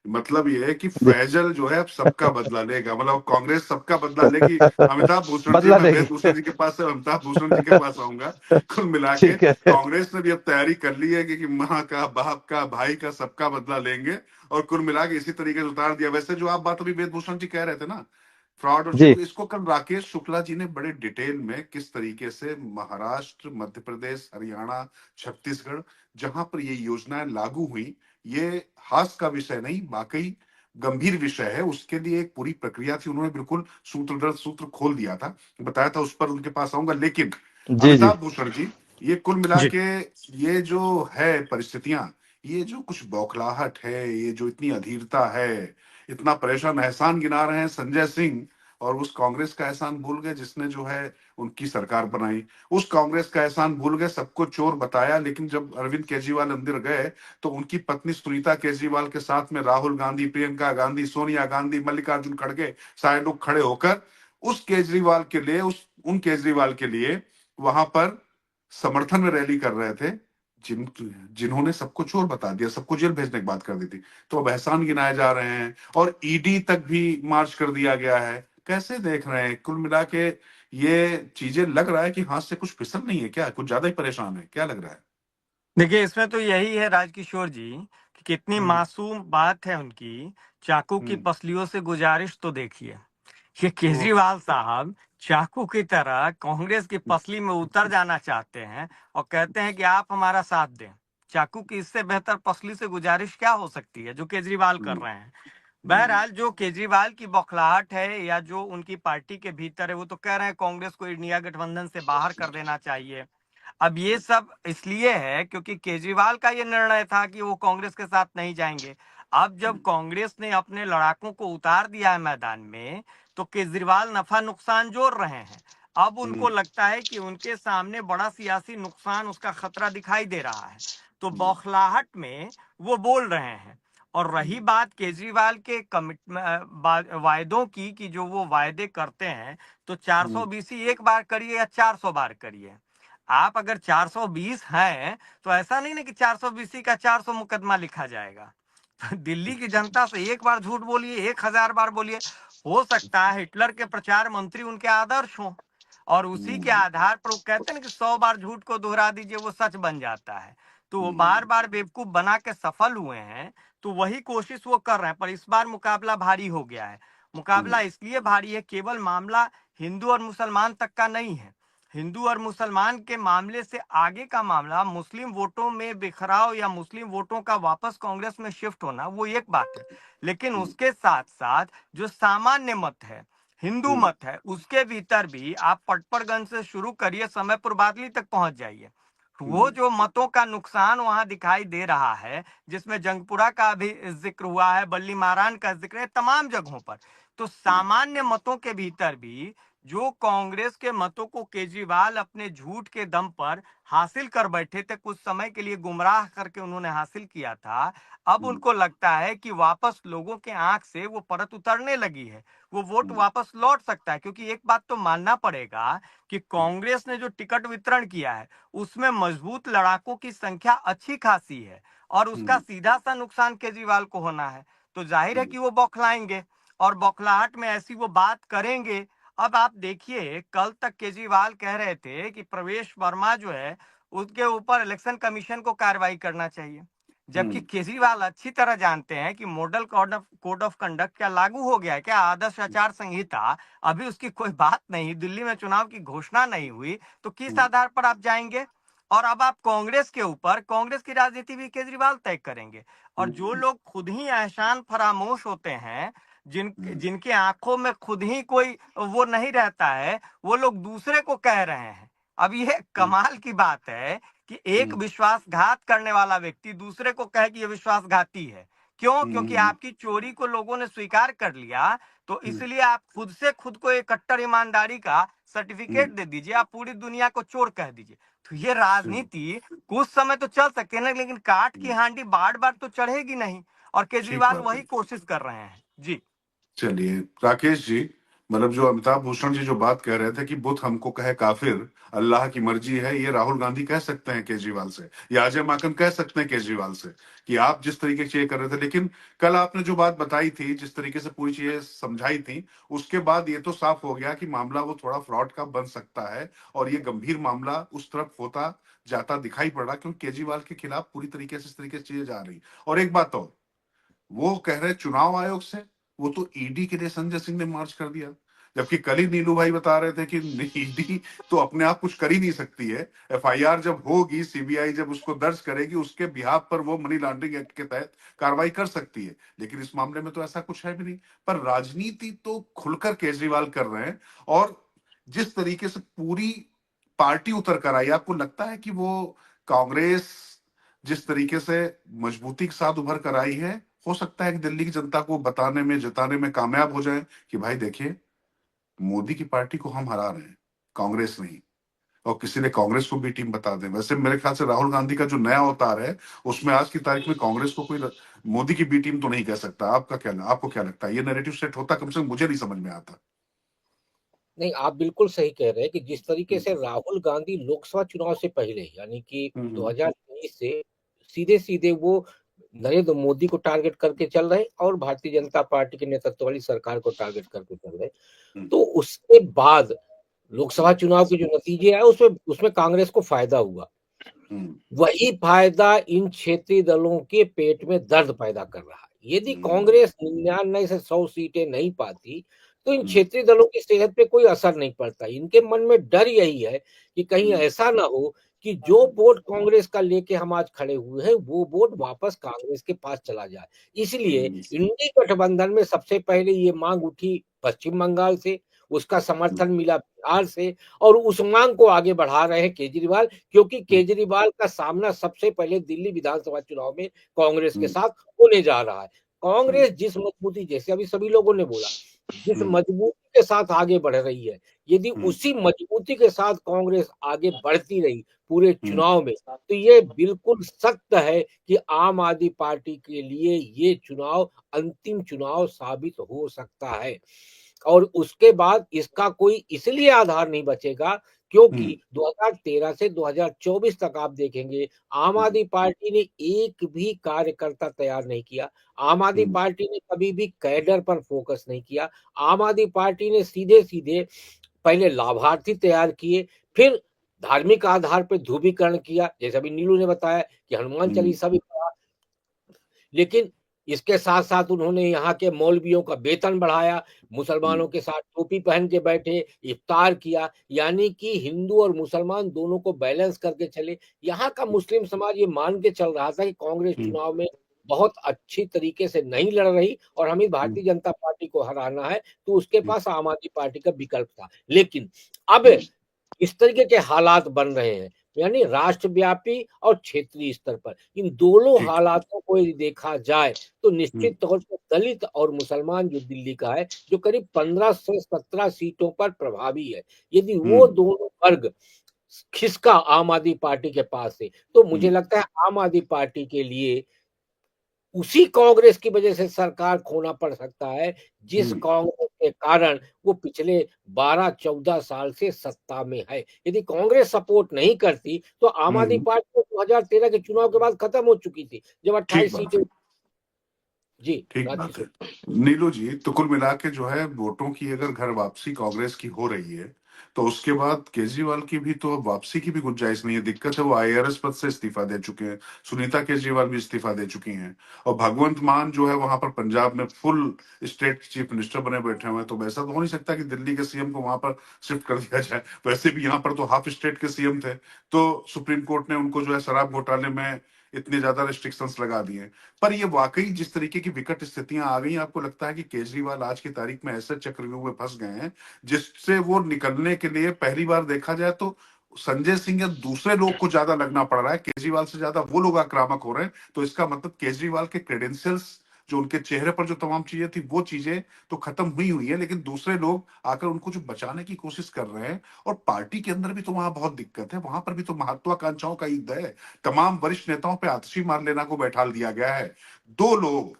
मतलब ये है कि फैजल जो है अब सबका बदला लेगा, मतलब कांग्रेस सबका बदला लेगी। अमिताभ भूषण जी, बदला मैं लेगी। वेदभूषण जी के पास से अमिताभ भूषण जी के पास आऊंगा। कुल मिला के ठीक है। कांग्रेस ने भी अब तैयारी कर ली है कि माँ का, बाप का, भाई का, सबका बदला लेंगे। और कुल मिला के इसी तरीके से उतार दिया। वैसे जो आप बात अभी वेदभूषण जी कह रहे थे ना, फ्रॉड और जी इसको कल राकेश शुक्ला जी ने बड़े डिटेल में किस तरीके से महाराष्ट्र, मध्य प्रदेश, हरियाणा, छत्तीसगढ़, जहां पर ये योजनाएं लागू हुई, ये हास्य का विषय नहीं, वाकई गंभीर विषय है। उसके लिए एक पूरी प्रक्रिया थी, उन्होंने बिल्कुल सूत्र दर सूत्र खोल दिया था, बताया था, उस पर उनके पास आऊंगा। लेकिन जी जी अमिताभ भूषण जी, ये कुल मिला जी के ये जो है परिस्थितियां, ये जो कुछ बौखलाहट है, ये जो इतनी अधीरता है, इतना परेशान, एहसान गिना रहे हैं संजय सिंह, और उस कांग्रेस का एहसान भूल गए जिसने जो है उनकी सरकार बनाई। उस कांग्रेस का एहसान भूल गए, सबको चोर बताया। लेकिन जब अरविंद केजरीवाल अंदर गए तो उनकी पत्नी सुनीता केजरीवाल के साथ में राहुल गांधी, प्रियंका गांधी, सोनिया गांधी, मल्लिकार्जुन खड़गे, सारे लोग खड़े होकर उस केजरीवाल के लिए, उन केजरीवाल के लिए वहां पर समर्थन में रैली कर रहे थे, जिन्होंने सबको चोर बता दिया, सबको जेल भेजने की बात कर दी थी। तो अब एहसान गिनाए जा रहे हैं और ईडी तक भी मार्च कर दिया गया है। कैसे देख रहे हैं कुल मिला के ये चीजें? लग रहा है कि हाथ से कुछ फिसल नहीं है क्या? कुछ ज्यादा ही परेशान है क्या, लग रहा है? देखिए, इसमें तो यही है राजकिशोर जी कि कितनी हम्म, मासूम बात है उनकी। चाकू की हम्म, पसलियों से गुजारिश तो देखिए, ये ओह, केजरीवाल साहब चाकू की तरह कांग्रेस की हम्म, पसली में उतर जाना चाहते हैं और कहते हैं कि आप हमारा साथ दें। चाकू की इससे बेहतर पसली से गुजारिश क्या हो सकती है, जो केजरीवाल कर हम्म, रहे हैं। हम्म, बहरहाल, जो केजरीवाल की बौखलाहट है या जो उनकी पार्टी के भीतर है, वो तो कह रहे हैं कांग्रेस को इंडिया गठबंधन से बाहर कर देना चाहिए। अब ये सब इसलिए है क्योंकि केजरीवाल का ये निर्णय था कि वो कांग्रेस के साथ नहीं जाएंगे। अब जब कांग्रेस ने अपने लड़ाकों को उतार दिया है मैदान में, तो केजरीवाल नफा नुकसान जोड़ रहे हैं। अब उनको हम्म, लगता है कि उनके सामने बड़ा सियासी नुकसान, उसका खतरा दिखाई दे रहा है, तो बौखलाहट में वो बोल रहे हैं। और रही बात केजरीवाल के वायदों की, कि जो वो वायदे करते हैं, तो 420 ही एक बार करिए या 400 बार करिए। आप अगर 420 हैं, तो ऐसा नहीं ना कि 420 का 400 मुकदमा लिखा जाएगा। दिल्ली की जनता से एक बार झूठ बोलिए, 1000 बार बोलिए, हो सकता है हिटलर के प्रचार मंत्री उनके आदर्श हों, और उसी के हम्म, आधार पर वो कहते हैं ना कि 100 बार झूठ को दोहरा दीजिए, वो सच बन जाता है। तो वो बार हम्म, बार बेवकूफ बना के सफल हुए हैं, तो वही कोशिश वो कर रहे हैं। पर इस बार मुकाबला भारी हो गया है। मुकाबला इसलिए भारी है, केवल मामला हिंदू और मुसलमान तक का नहीं है। हिंदू और मुसलमान के मामले से आगे का मामला मुस्लिम वोटों में बिखराव या मुस्लिम वोटों का वापस कांग्रेस में शिफ्ट होना, वो एक बात है। लेकिन उसके साथ साथ जो सामान्य मत है, हिंदू हम्म, मत है, उसके भीतर भी आप पटपरगंज से शुरू करिए, समयपुर बादली तक पहुंच जाइए, वो जो मतों का नुकसान वहां दिखाई दे रहा है, जिसमें जंगपुरा का भी जिक्र हुआ है, बल्ली मारान का जिक्र है, तमाम जगहों पर, तो सामान्य मतों के भीतर भी जो कांग्रेस के मतों को केजरीवाल अपने झूठ के दम पर हासिल कर बैठे थे, कुछ समय के लिए गुमराह करके उन्होंने हासिल किया था, अब उनको लगता है कि वापस लोगों के आंख से वो परत उतरने लगी है, वो वोट वापस लौट सकता है। क्योंकि एक बात तो मानना पड़ेगा कि कांग्रेस ने जो टिकट वितरण किया है उसमें मजबूत लड़ाकों की संख्या अच्छी खासी है, और उसका सीधा सा नुकसान केजरीवाल को होना है। तो जाहिर है कि वो बौखलाएंगे, और बौखलाहट में ऐसी वो बात करेंगे। अब आप देखिए, कल तक केजरीवाल कह रहे थे कि प्रवेश वर्मा जो है उसके ऊपर इलेक्शन कमीशन को कार्रवाई करना चाहिए, जबकि केजरीवाल अच्छी तरह जानते हैं कि मॉडल कोड ऑफ कंडक्ट क्या लागू हो गया है, क्या आदर्श आचार संहिता, अभी उसकी कोई बात नहीं, दिल्ली में चुनाव की घोषणा नहीं हुई, तो किस आधार पर आप जाएंगे? और अब आप कांग्रेस के ऊपर, कांग्रेस की राजनीति भी केजरीवाल तय करेंगे। और जो लोग खुद ही एहसान फरामोश होते हैं, जिनके आंखों में खुद ही कोई वो नहीं रहता है, वो लोग दूसरे को कह रहे हैं। अब ये कमाल की बात है कि एक विश्वासघात करने वाला व्यक्ति दूसरे को कहे कि ये विश्वासघाती है। क्यों? क्योंकि आपकी चोरी को लोगों ने स्वीकार कर लिया, तो इसलिए आप खुद से खुद को एक कट्टर ईमानदारी का सर्टिफिकेट दे दीजिए, आप पूरी दुनिया को चोर कह दीजिए। तो ये राजनीति कुछ समय तो चल सकती है ना, लेकिन काट की हांडी बार बार तो चढ़ेगी नहीं, और केजरीवाल वही कोशिश कर रहे हैं। जी चलिए राकेश जी, मतलब जो अमिताभ भूषण जी जो बात कह रहे थे कि बुद्ध हमको कहे काफिर, अल्लाह की मर्जी है, ये राहुल गांधी कह सकते हैं केजरीवाल से, या अजय माकन कह सकते हैं केजरीवाल से कि आप जिस तरीके से ये कर रहे थे। लेकिन कल आपने जो बात बताई थी, जिस तरीके से पूरी चीजें समझाई थी, उसके बाद ये तो साफ हो गया कि मामला वो थोड़ा फ्रॉड का बन सकता है, और ये गंभीर मामला उस तरफ होता जाता दिखाई पड़ रहा, क्योंकि केजरीवाल के खिलाफ पूरी तरीके से इस तरीके से चीजें जा रही। और एक बात और, वो कह रहे चुनाव आयोग से, वो तो ईडी के लिए संजय सिंह ने मार्च कर दिया, जबकि कल ही नीलू भाई बता रहे थे कि ईडी तो अपने आप कुछ कर ही नहीं सकती है। एफआईआर जब होगी, सीबीआई जब उसको दर्ज करेगी, उसके बिहाफ पर वो मनी लॉन्ड्रिंग एक्ट के तहत कार्रवाई कर सकती है। लेकिन इस मामले में तो ऐसा कुछ है भी नहीं। पर राजनीति तो खुलकर केजरीवाल कर रहे हैं, और जिस तरीके से पूरी पार्टी उतर कर आई, आपको लगता है कि वो कांग्रेस जिस तरीके से मजबूती के साथ उभर कर आई है, हो सकता है कि दिल्ली की जनता को बताने में, जताने में कामयाब हो जाए कि भाई देखिए, मोदी की पार्टी को हम हरा रहे हैं, कांग्रेस नहीं, और किसी ने कांग्रेस को भी टीम बता दें। वैसे मेरे ख्याल से राहुल गांधी का जो नया अवतार है, उसमें आज की तारीख में कांग्रेस को कोई मोदी की बी टीम तो नहीं कह सकता। आपको क्या लगता है, ये नैरेटिव सेट होता? कम से कम मुझे नहीं समझ में आता। नहीं, आप बिल्कुल सही कह रहे हैं कि जिस तरीके से राहुल गांधी लोकसभा चुनाव से पहले, यानी कि 2023 से सीधे सीधे वो नरेंद्र मोदी को टारगेट करके चल रहे और भारतीय जनता पार्टी के नेतृत्व वाली सरकार को टारगेट करके चल रहे, तो उसके बाद लोकसभा चुनाव के जो नतीजे आए उसमें कांग्रेस को फायदा हुआ। वही फायदा इन क्षेत्रीय दलों के पेट में दर्द पैदा कर रहा है। यदि कांग्रेस 99 से 100 सीटें नहीं पाती तो इन क्षेत्रीय दलों की सेहत पे कोई असर नहीं पड़ता। इनके मन में डर यही है कि कहीं ऐसा ना हो कि जो वोट कांग्रेस का लेके हम आज खड़े हुए हैं वो वोट वापस कांग्रेस के पास चला जाए। इसलिए इंडी गठबंधन में सबसे पहले ये मांग उठी पश्चिम बंगाल से, उसका समर्थन मिला बिहार से, और उस मांग को आगे बढ़ा रहे हैं केजरीवाल, क्योंकि केजरीवाल का सामना सबसे पहले दिल्ली विधानसभा चुनाव में कांग्रेस के साथ होने जा रहा है। कांग्रेस जिस मजबूती, जैसे अभी सभी लोगों ने बोला, जिस मजबूती के साथ आगे बढ़ रही है, यदि उसी मजबूती के साथ कांग्रेस आगे बढ़ती रही पूरे चुनाव में, तो ये बिल्कुल सत्य है कि आम आदमी पार्टी के लिए ये चुनाव अंतिम चुनाव साबित हो सकता है। और उसके बाद इसका कोई इसलिए आधार नहीं बचेगा क्योंकि 2013 से 2024 तक आप देखेंगे आम आदमी पार्टी ने एक भी कार्यकर्ता तैयार नहीं किया। आम आदमी पार्टी ने कभी भी कैडर पर फोकस नहीं किया। आम आदमी पार्टी ने सीधे सीधे पहले लाभार्थी तैयार किए, फिर धार्मिक आधार पर ध्रुवीकरण किया, जैसे अभी नीलू ने बताया कि हनुमान चालीसा भी पढ़ा, लेकिन इसके साथ साथ उन्होंने यहाँ के मौलवियों का वेतन बढ़ाया, मुसलमानों के साथ टोपी पहन के बैठे, इफ्तार किया, यानी कि हिंदू और मुसलमान दोनों को बैलेंस करके चले। यहाँ का मुस्लिम समाज ये मान के चल रहा था कि कांग्रेस चुनाव में बहुत अच्छी तरीके से नहीं लड़ रही और हमें भारतीय जनता पार्टी को हराना है, तो उसके पास आम आदमी पार्टी का विकल्प था। लेकिन अब इस तरीके के हालात बन रहे हैं, यानी राष्ट्रव्यापी और क्षेत्रीय स्तर पर। इन दोनों ठीक। हालातों को यदि देखा जाए तो निश्चित तौर पर दलित और मुसलमान जो दिल्ली का है, जो करीब 15 से 17 सीटों पर प्रभावी है, यदि वो दोनों वर्ग खिसका आम आदमी पार्टी के पास से, तो मुझे लगता है आम आदमी पार्टी के लिए उसी कांग्रेस की वजह से सरकार खोना पड़ सकता है, जिस कांग्रेस के कारण वो पिछले 12-14 साल से सत्ता में है। यदि कांग्रेस सपोर्ट नहीं करती तो आम आदमी पार्टी 2013 के चुनाव के बाद खत्म हो चुकी थी, जब 28 सीटें। जी ठीक बात है नीलू जी। तो कुल मिला के जो है वोटों की अगर घर वापसी कांग्रेस की हो रही है तो उसके बाद केजरीवाल की भी तो अब वापसी की भी गुंजाइश नहीं है। दिक्कत है वो आईआरएस पद से इस्तीफा दे चुके हैं, सुनीता केजरीवाल भी इस्तीफा दे चुकी हैं, और भगवंत मान जो है वहां पर पंजाब में फुल स्टेट चीफ मिनिस्टर बने बैठे हुए हैं। तो वैसा तो हो नहीं सकता कि दिल्ली के सीएम को वहां पर शिफ्ट कर दिया जाए। वैसे भी यहाँ पर तो हाफ स्टेट के सीएम थे, तो सुप्रीम कोर्ट ने उनको जो है शराब घोटाले में इतने ज्यादा रिस्ट्रिक्शंस लगा दिए। पर ये वाकई जिस तरीके की विकट स्थितियां आ गई, आपको लगता है कि केजरीवाल आज की तारीख में ऐसे चक्रव्यूह में फंस गए हैं जिससे वो निकलने के लिए पहली बार देखा जाए तो संजय सिंह या दूसरे लोग को ज्यादा लगना पड़ रहा है, केजरीवाल से ज्यादा वो लोग आक्रामक हो रहे हैं। तो इसका मतलब केजरीवाल के क्रेडेंशियल्स, जो उनके चेहरे पर जो तमाम चीजें थी वो चीजें तो खत्म हुई है, लेकिन दूसरे लोग आकर उनको जो बचाने की कोशिश कर रहे हैं। और पार्टी के अंदर भी तो वहां बहुत दिक्कत है, वहां पर भी तो महत्वाकांक्षाओं का युद्ध है। तमाम वरिष्ठ नेताओं पे आतिशी मार लेना को बैठाल दिया गया है। दो लोग,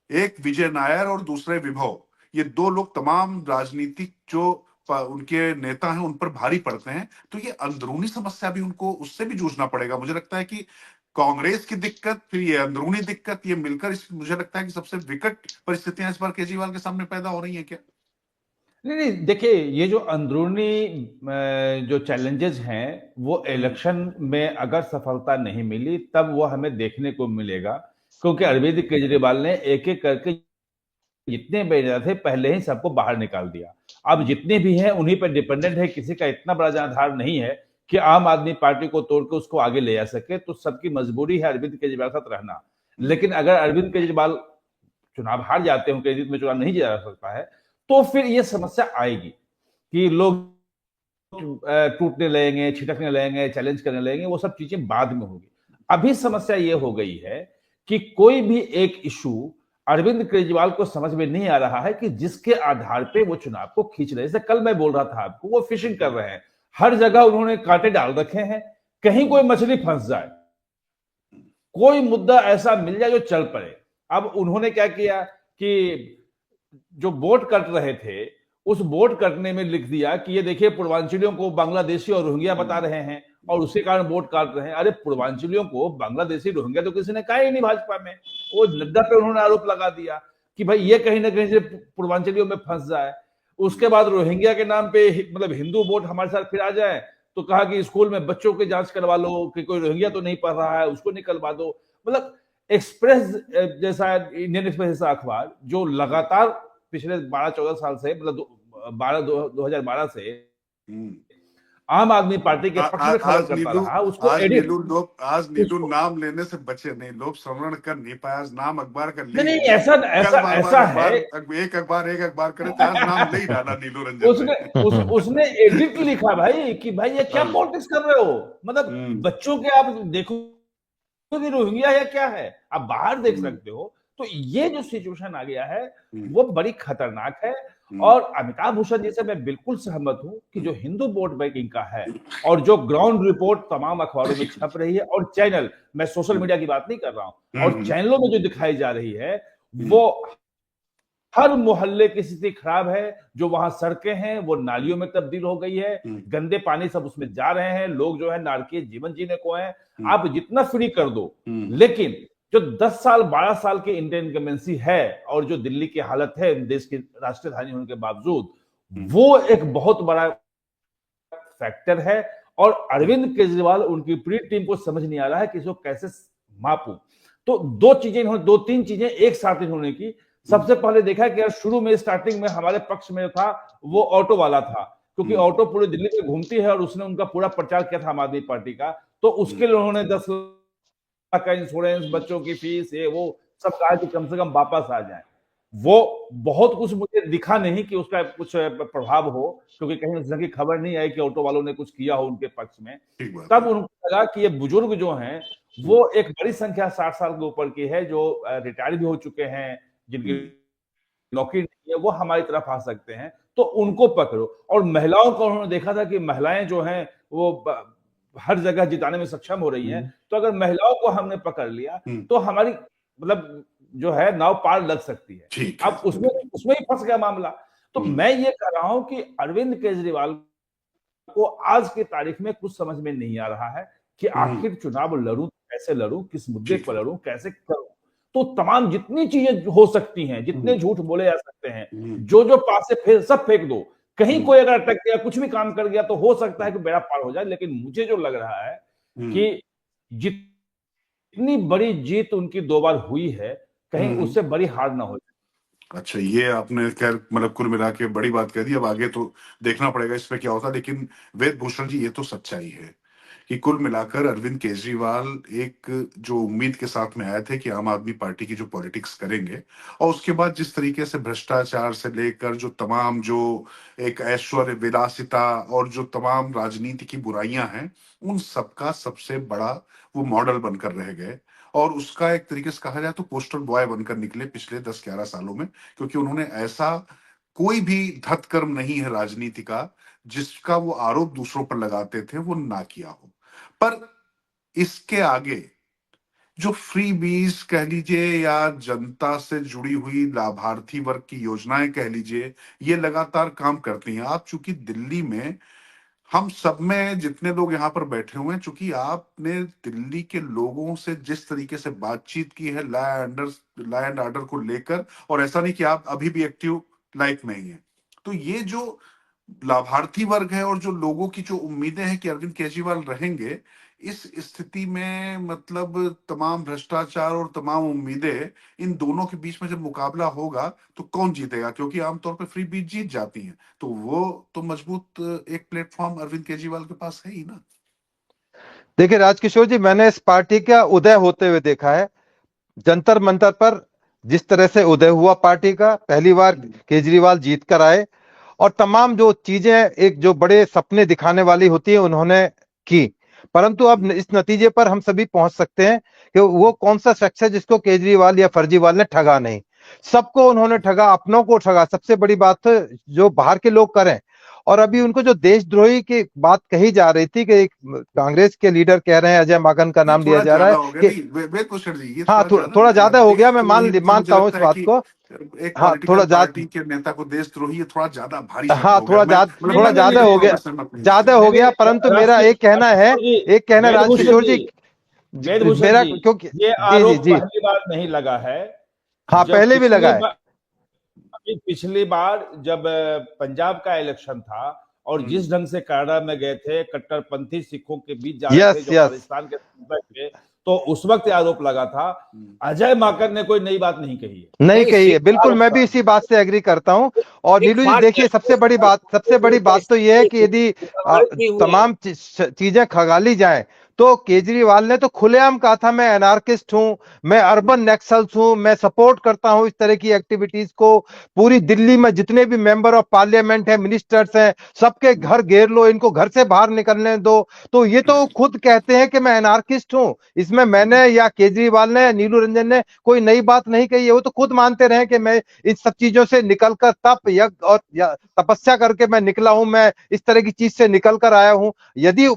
एक विजय नायर और दूसरे विभव, ये दो लोग तमाम राजनीतिक जो उनके नेता हैं उन पर भारी पड़ते हैं। तो ये अंदरूनी समस्या भी उनको उससे भी जूझना पड़ेगा। मुझे लगता है कि कांग्रेस की दिक्कत, फिर ये अंदरूनी दिक्कत, ये मिलकर मुझे लगता है कि सबसे विकट परिस्थितियां इस बार केजरीवाल के सामने पैदा हो रही हैं क्या? नहीं, देखिए, ये जो अंदरूनी जो चैलेंजेस हैं वो इलेक्शन में अगर सफलता नहीं मिली तब वो हमें देखने को मिलेगा, क्योंकि अरविंद केजरीवाल ने एक एक करके जितने बेजा थे पहले ही सबको बाहर निकाल दिया। अब जितने भी हैं उन्हीं पर डिपेंडेंट है, किसी का इतना बड़ा जनाधार नहीं है कि आम आदमी पार्टी को तोड़ के उसको आगे ले जा सके। तो सबकी मजबूरी है अरविंद केजरीवाल के साथ रहना। लेकिन अगर अरविंद केजरीवाल चुनाव हार जाते हैं, उनके जीत में चुनाव नहीं जा सकता है, तो फिर ये समस्या आएगी कि लोग टूटने लगेंगे, छिटकने लगेंगे, चैलेंज करने लगेंगे। वो सब चीजें बाद में होगी। अभी समस्या ये हो गई है कि कोई भी एक इशू अरविंद केजरीवाल को समझ में नहीं आ रहा है कि जिसके आधार पे वो चुनाव को खींच रहे हैं। जैसे कल मैं बोल रहा था आपको, वो फिशिंग कर रहे हैं, हर जगह उन्होंने कांटे डाल रखे हैं, कहीं कोई मछली फंस जाए, कोई मुद्दा ऐसा मिल जाए जो चल पड़े। अब उन्होंने क्या किया कि जो बोट कट रहे थे, उस बोट कटने में लिख दिया कि ये देखिए पूर्वांचलियों को बांग्लादेशी और रोहिंग्या बता रहे हैं और उसी कारण वोट काट रहे हैं। अरे पूर्वांचलियों को बांग्लादेशी रोहिंग्या तो किसी ने कहा ही नहीं भाजपा में। वो नड्डा पे उन्होंने आरोप लगा दिया कि भाई ये कहीं ना कहीं से पूर्वांचलियों में फंस जाए। उसके बाद रोहिंग्या के नाम पे मतलब हिंदू वोट हमारे साथ फिर आ जाए, तो कहा कि स्कूल में बच्चों की जांच करवा लो कि कोई रोहिंग्या तो नहीं पढ़ रहा है, उसको निकलवा दो। मतलब एक्सप्रेस जैसा, इंडियन एक्सप्रेस जैसा अखबार जो लगातार पिछले 12-14 साल से, मतलब 2012 से आम आदमी पार्टी के पक्ष में खबर करता रहा, उसको आज नीलू नाम लेने से बचे नहीं, लोग श्रवण कर नहीं पाए। आज नाम अखबार का नहीं, ऐसा है, एक अखबार करे तो आज नाम नहीं डाला नीलू रंजन। उसने एडिट लिखा भाई कि भाई ये क्या पॉलिटिक्स कर रहे हो, मतलब बच्चों के आप देखो कि रोहिंग्या है क्या है, आप बाहर देख सकते हो। तो ये जो सिचुएशन आ गया है वो बड़ी खतरनाक है। और अमिताभ भूषण जी से मैं बिल्कुल सहमत हूं कि जो हिंदू वोट बैंकिंग का है और जो ग्राउंड रिपोर्ट तमाम अखबारों में छप रही है, और चैनल, मैं सोशल मीडिया की बात नहीं कर रहा हूं, और चैनलों में जो दिखाई जा रही है, वो हर मोहल्ले की स्थिति खराब है। जो वहां सड़कें हैं वो नालियों में तब्दील हो गई है, गंदे पानी सब उसमें जा रहे हैं, लोग जो है नारकीय जीवन जीने को है। आप जितना फ्री कर दो, लेकिन जो 10 साल 12 साल की इंडियन इनकम्बेंसी है और जो दिल्ली की हालत है देश की राष्ट्रीय राजधानी होने के बावजूद, वो एक बहुत बड़ा फैक्टर है। और अरविंद केजरीवाल, उनकी पूरी टीम को समझ नहीं आ रहा है कि इसको कैसे मापूं। तो दो तीन चीजें एक साथ इन्होंने की। सबसे पहले देखा कि यार शुरू में स्टार्टिंग में हमारे पक्ष में था वो ऑटो वाला था, क्योंकि ऑटो पूरे दिल्ली में घूमती है और उसने उनका पूरा प्रचार किया था आम आदमी पार्टी का। तो उसके लिए उन्होंने 10 लाख का इंश्योरेंस, बच्चों की फीस, ये वो सब कहा कि कम से कम वापस आ जाए। वो बहुत कुछ मुझे दिखा नहीं कि उसका कुछ प्रभाव हो, क्योंकि कहीं उस तरह की खबर नहीं आई कि ऑटो वालों ने कुछ किया हो उनके पक्ष में। ठीक बात तब है। उनको लगा कि ये बुजुर्ग जो हैं वो एक बड़ी संख्या 60 साल के ऊपर की है, जो रिटायर भी हो चुके हैं, जिनकी नौकरी नहीं है, वो हमारी तरफ आ सकते हैं, तो उनको पकड़ो। और महिलाओं को उन्होंने देखा था कि महिलाएं जो हैं वो हर जगह जिताने में सक्षम हो रही हैं, तो अगर महिलाओं को हमने पकड़ लिया तो हमारी मतलब जो है नाव पार लग सकती है। ठीक है। अब उसमें उसमें ही फंस गया मामला। तो मैं ये कह रहा हूं कि अरविंद केजरीवाल को आज की तारीख में कुछ समझ में नहीं आ रहा है कि आखिर चुनाव लड़ूं कैसे लड़ूं, किस मुद्दे ठीक पर है। लड़ूं, कैसे करूं। तो तमाम जितनी चीजें हो सकती हैं, जितने झूठ बोले जा सकते हैं, जो जो पास से फेंक सब फेंक दो। कहीं कोई अगर अटक गया, कुछ भी काम कर गया तो हो सकता है कि बेड़ा पार हो जाए। लेकिन मुझे जो लग रहा है कि जितनी बड़ी जीत उनकी 2 बार हुई है, कहीं उससे बड़ी हार ना हो जाए। अच्छा, ये आपने खैर मतलब कुल मिला के बड़ी बात कह दी। अब आगे तो देखना पड़ेगा इसमें क्या होता है, लेकिन वेद भूषण जी, ये तो सच्चाई है कि कुल मिलाकर अरविंद केजरीवाल एक जो उम्मीद के साथ में आए थे कि आम आदमी पार्टी की जो पॉलिटिक्स करेंगे, और उसके बाद जिस तरीके से भ्रष्टाचार से लेकर जो तमाम जो एक ऐश्वर्य विलासिता और जो तमाम राजनीति की बुराइयां हैं, उन सबका सबसे बड़ा वो मॉडल बनकर रह गए। और उसका एक तरीके से कहा जाए तो पोस्टर बॉय बनकर निकले पिछले 10-11 सालों में, क्योंकि उन्होंने ऐसा कोई भी धत्कर्म नहीं है राजनीति का जिसका वो आरोप दूसरों पर लगाते थे वो ना किया हो। पर इसके आगे जो फ्री बीज कह लीजिए या जनता से जुड़ी हुई लाभार्थी वर्ग की योजनाएं कह लीजिए, ये लगातार काम करती हैं। आप चूंकि दिल्ली में, हम सब में जितने लोग यहाँ पर बैठे हुए हैं, चूंकि आपने दिल्ली के लोगों से जिस तरीके से बातचीत की है लॉ एंड ऑर्डर को लेकर, और ऐसा नहीं कि आप अभी भी एक्टिव लाइफ में ही हैं, तो ये जो लाभार्थी वर्ग है और जो लोगों की जो उम्मीदें हैं कि अरविंद केजरीवाल रहेंगे, इस स्थिति में मतलब तमाम भ्रष्टाचार और तमाम उम्मीदें, इन दोनों के बीच में जब मुकाबला होगा तो कौन जीतेगा? क्योंकि आमतौर पे फ्री बीच जीत जाती हैं, तो वो तो मजबूत एक प्लेटफॉर्म अरविंद केजरीवाल के पास है ही ना। देखिए राजकिशोर जी, मैंने इस पार्टी का उदय होते हुए देखा है। जंतर मंतर पर जिस तरह से उदय हुआ पार्टी का, पहली बार केजरीवाल जीत कर आए और तमाम जो चीजें एक जो बड़े सपने दिखाने वाली होती है उन्होंने की, परंतु अब इस नतीजे पर हम सभी पहुंच सकते हैं कि वो कौन सा शख्स है जिसको केजरीवाल या फर्जीवाल ने ठगा नहीं। सबको उन्होंने ठगा, अपनों को ठगा। सबसे बड़ी बात तो जो बाहर के लोग करें, और अभी उनको जो देशद्रोही की बात कही जा रही थी कि कांग्रेस के लीडर कह रहे हैं, अजय माकन का नाम लिया जा रहा है कि वेद भूषण जी, ये हाँ थोड़ा ज्यादा हो गया, मैं मानता हूँ इस बात को। एक हाँ थोड़ा पार्टी के नेता को देशद्रोही, ये थोड़ा ज्यादा भारी शब्द हाँ हो गया। थोड़ा ज्यादा हो गया, ज्यादा हो गया। परंतु मेरा एक कहना राजकिशोर जी, वेदभूषण मेरा जी, क्योंकि ये आरोप पहली बार नहीं लगा है। हाँ पहले भी लगा है। पिछली बार जब पंजाब का इलेक्शन था और जिस ढंग से कनाडा में गए थे, कट्टरपंथी सिखों के बीच जा रहे थे जो पाकिस्तान के थे, तो उस वक्त आरोप लगा था। अजय माकन ने कोई नई बात नहीं कही है। बिल्कुल, मैं भी इसी बात से एग्री करता हूं। और नीलू जी देखिए, सबसे बड़ी बात तो यह है कि यदि तमाम चीजें खगाली जाएं तो केजरीवाल ने तो खुलेआम कहा था मैं एनार्किस्ट हूं, मैं अर्बन नक्सल्स हूं, मैं सपोर्ट करता हूं इस तरह की एक्टिविटीज को। पूरी दिल्ली में जितने भी मेंबर ऑफ पार्लियामेंट हैं, मिनिस्टर्स हैं, सबके घर घेर लो, इनको घर से बाहर निकलने दो। तो ये तो खुद कहते हैं कि मैं एनार्किस्ट हूं। इसमें मैंने या केजरीवाल ने या नीलू रंजन ने कोई नई बात नहीं कही है। वो तो खुद मानते रहे कि मैं इन सब चीजों से निकलकर तप यज्ञ और तपस्या करके मैं निकला हूं, मैं इस तरह की चीज से निकल कर आया हूं। यदि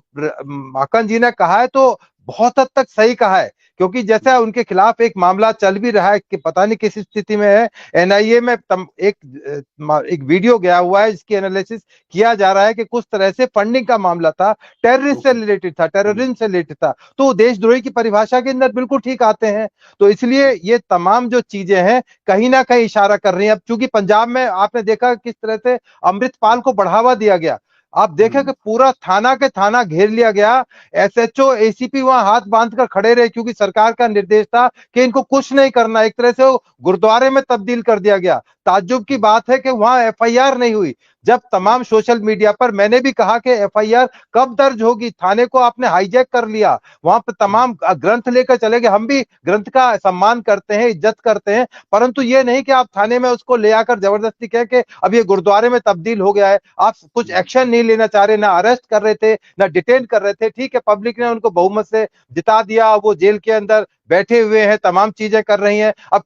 माकन जी ने कहा है तो बहुत हद तक सही कहा है, क्योंकि जैसा उनके खिलाफ एक मामला चल भी रहा है कि पता नहीं किस स्थिति में है, एनआईए में एक वीडियो गया हुआ है जिसकी एनालिसिस किया जा रहा है कि कुछ तरह से फंडिंग का मामला था, टेररिस्ट से रिलेटेड था, टेररिज्म से रिलेटेड था। तो देशद्रोही की परिभाषा के अंदर बिल्कुल ठीक आते हैं। तो इसलिए ये तमाम जो चीजें हैं कहीं ना कहीं इशारा कर रही हैं। अब चूंकि पंजाब में आपने देखा किस तरह से अमृतपाल को बढ़ावा दिया गया, आप देखें कि पूरा थाना के थाना घेर लिया गया, एसएचओ एसीपी वहां हाथ बांधकर खड़े रहे क्योंकि सरकार का निर्देश था कि इनको कुछ नहीं करना। एक तरह से वो गुरुद्वारे में तब्दील कर दिया गया। ताज्जुब की बात है कि वहां एफआईआर नहीं हुई। जब तमाम सोशल मीडिया पर मैंने भी कहा कि एफआईआर कब दर्ज होगी, थाने को आपने हाईजैक कर लिया, वहां पर तमाम ग्रंथ लेकर चले गए। हम भी ग्रंथ का सम्मान करते हैं, इज्जत करते हैं, परंतु ये नहीं कि आप थाने में उसको ले आकर जबरदस्ती कह के अब ये गुरुद्वारे में तब्दील हो गया है। आप कुछ एक्शन नहीं लेना चाह रहे, ना अरेस्ट कर रहे थे, ना डिटेन कर रहे थे। ठीक है, पब्लिक ने उनको बहुमत से जिता दिया, वो जेल के अंदर बैठे हुए हैं, तमाम चीजें कर रही हैं। अब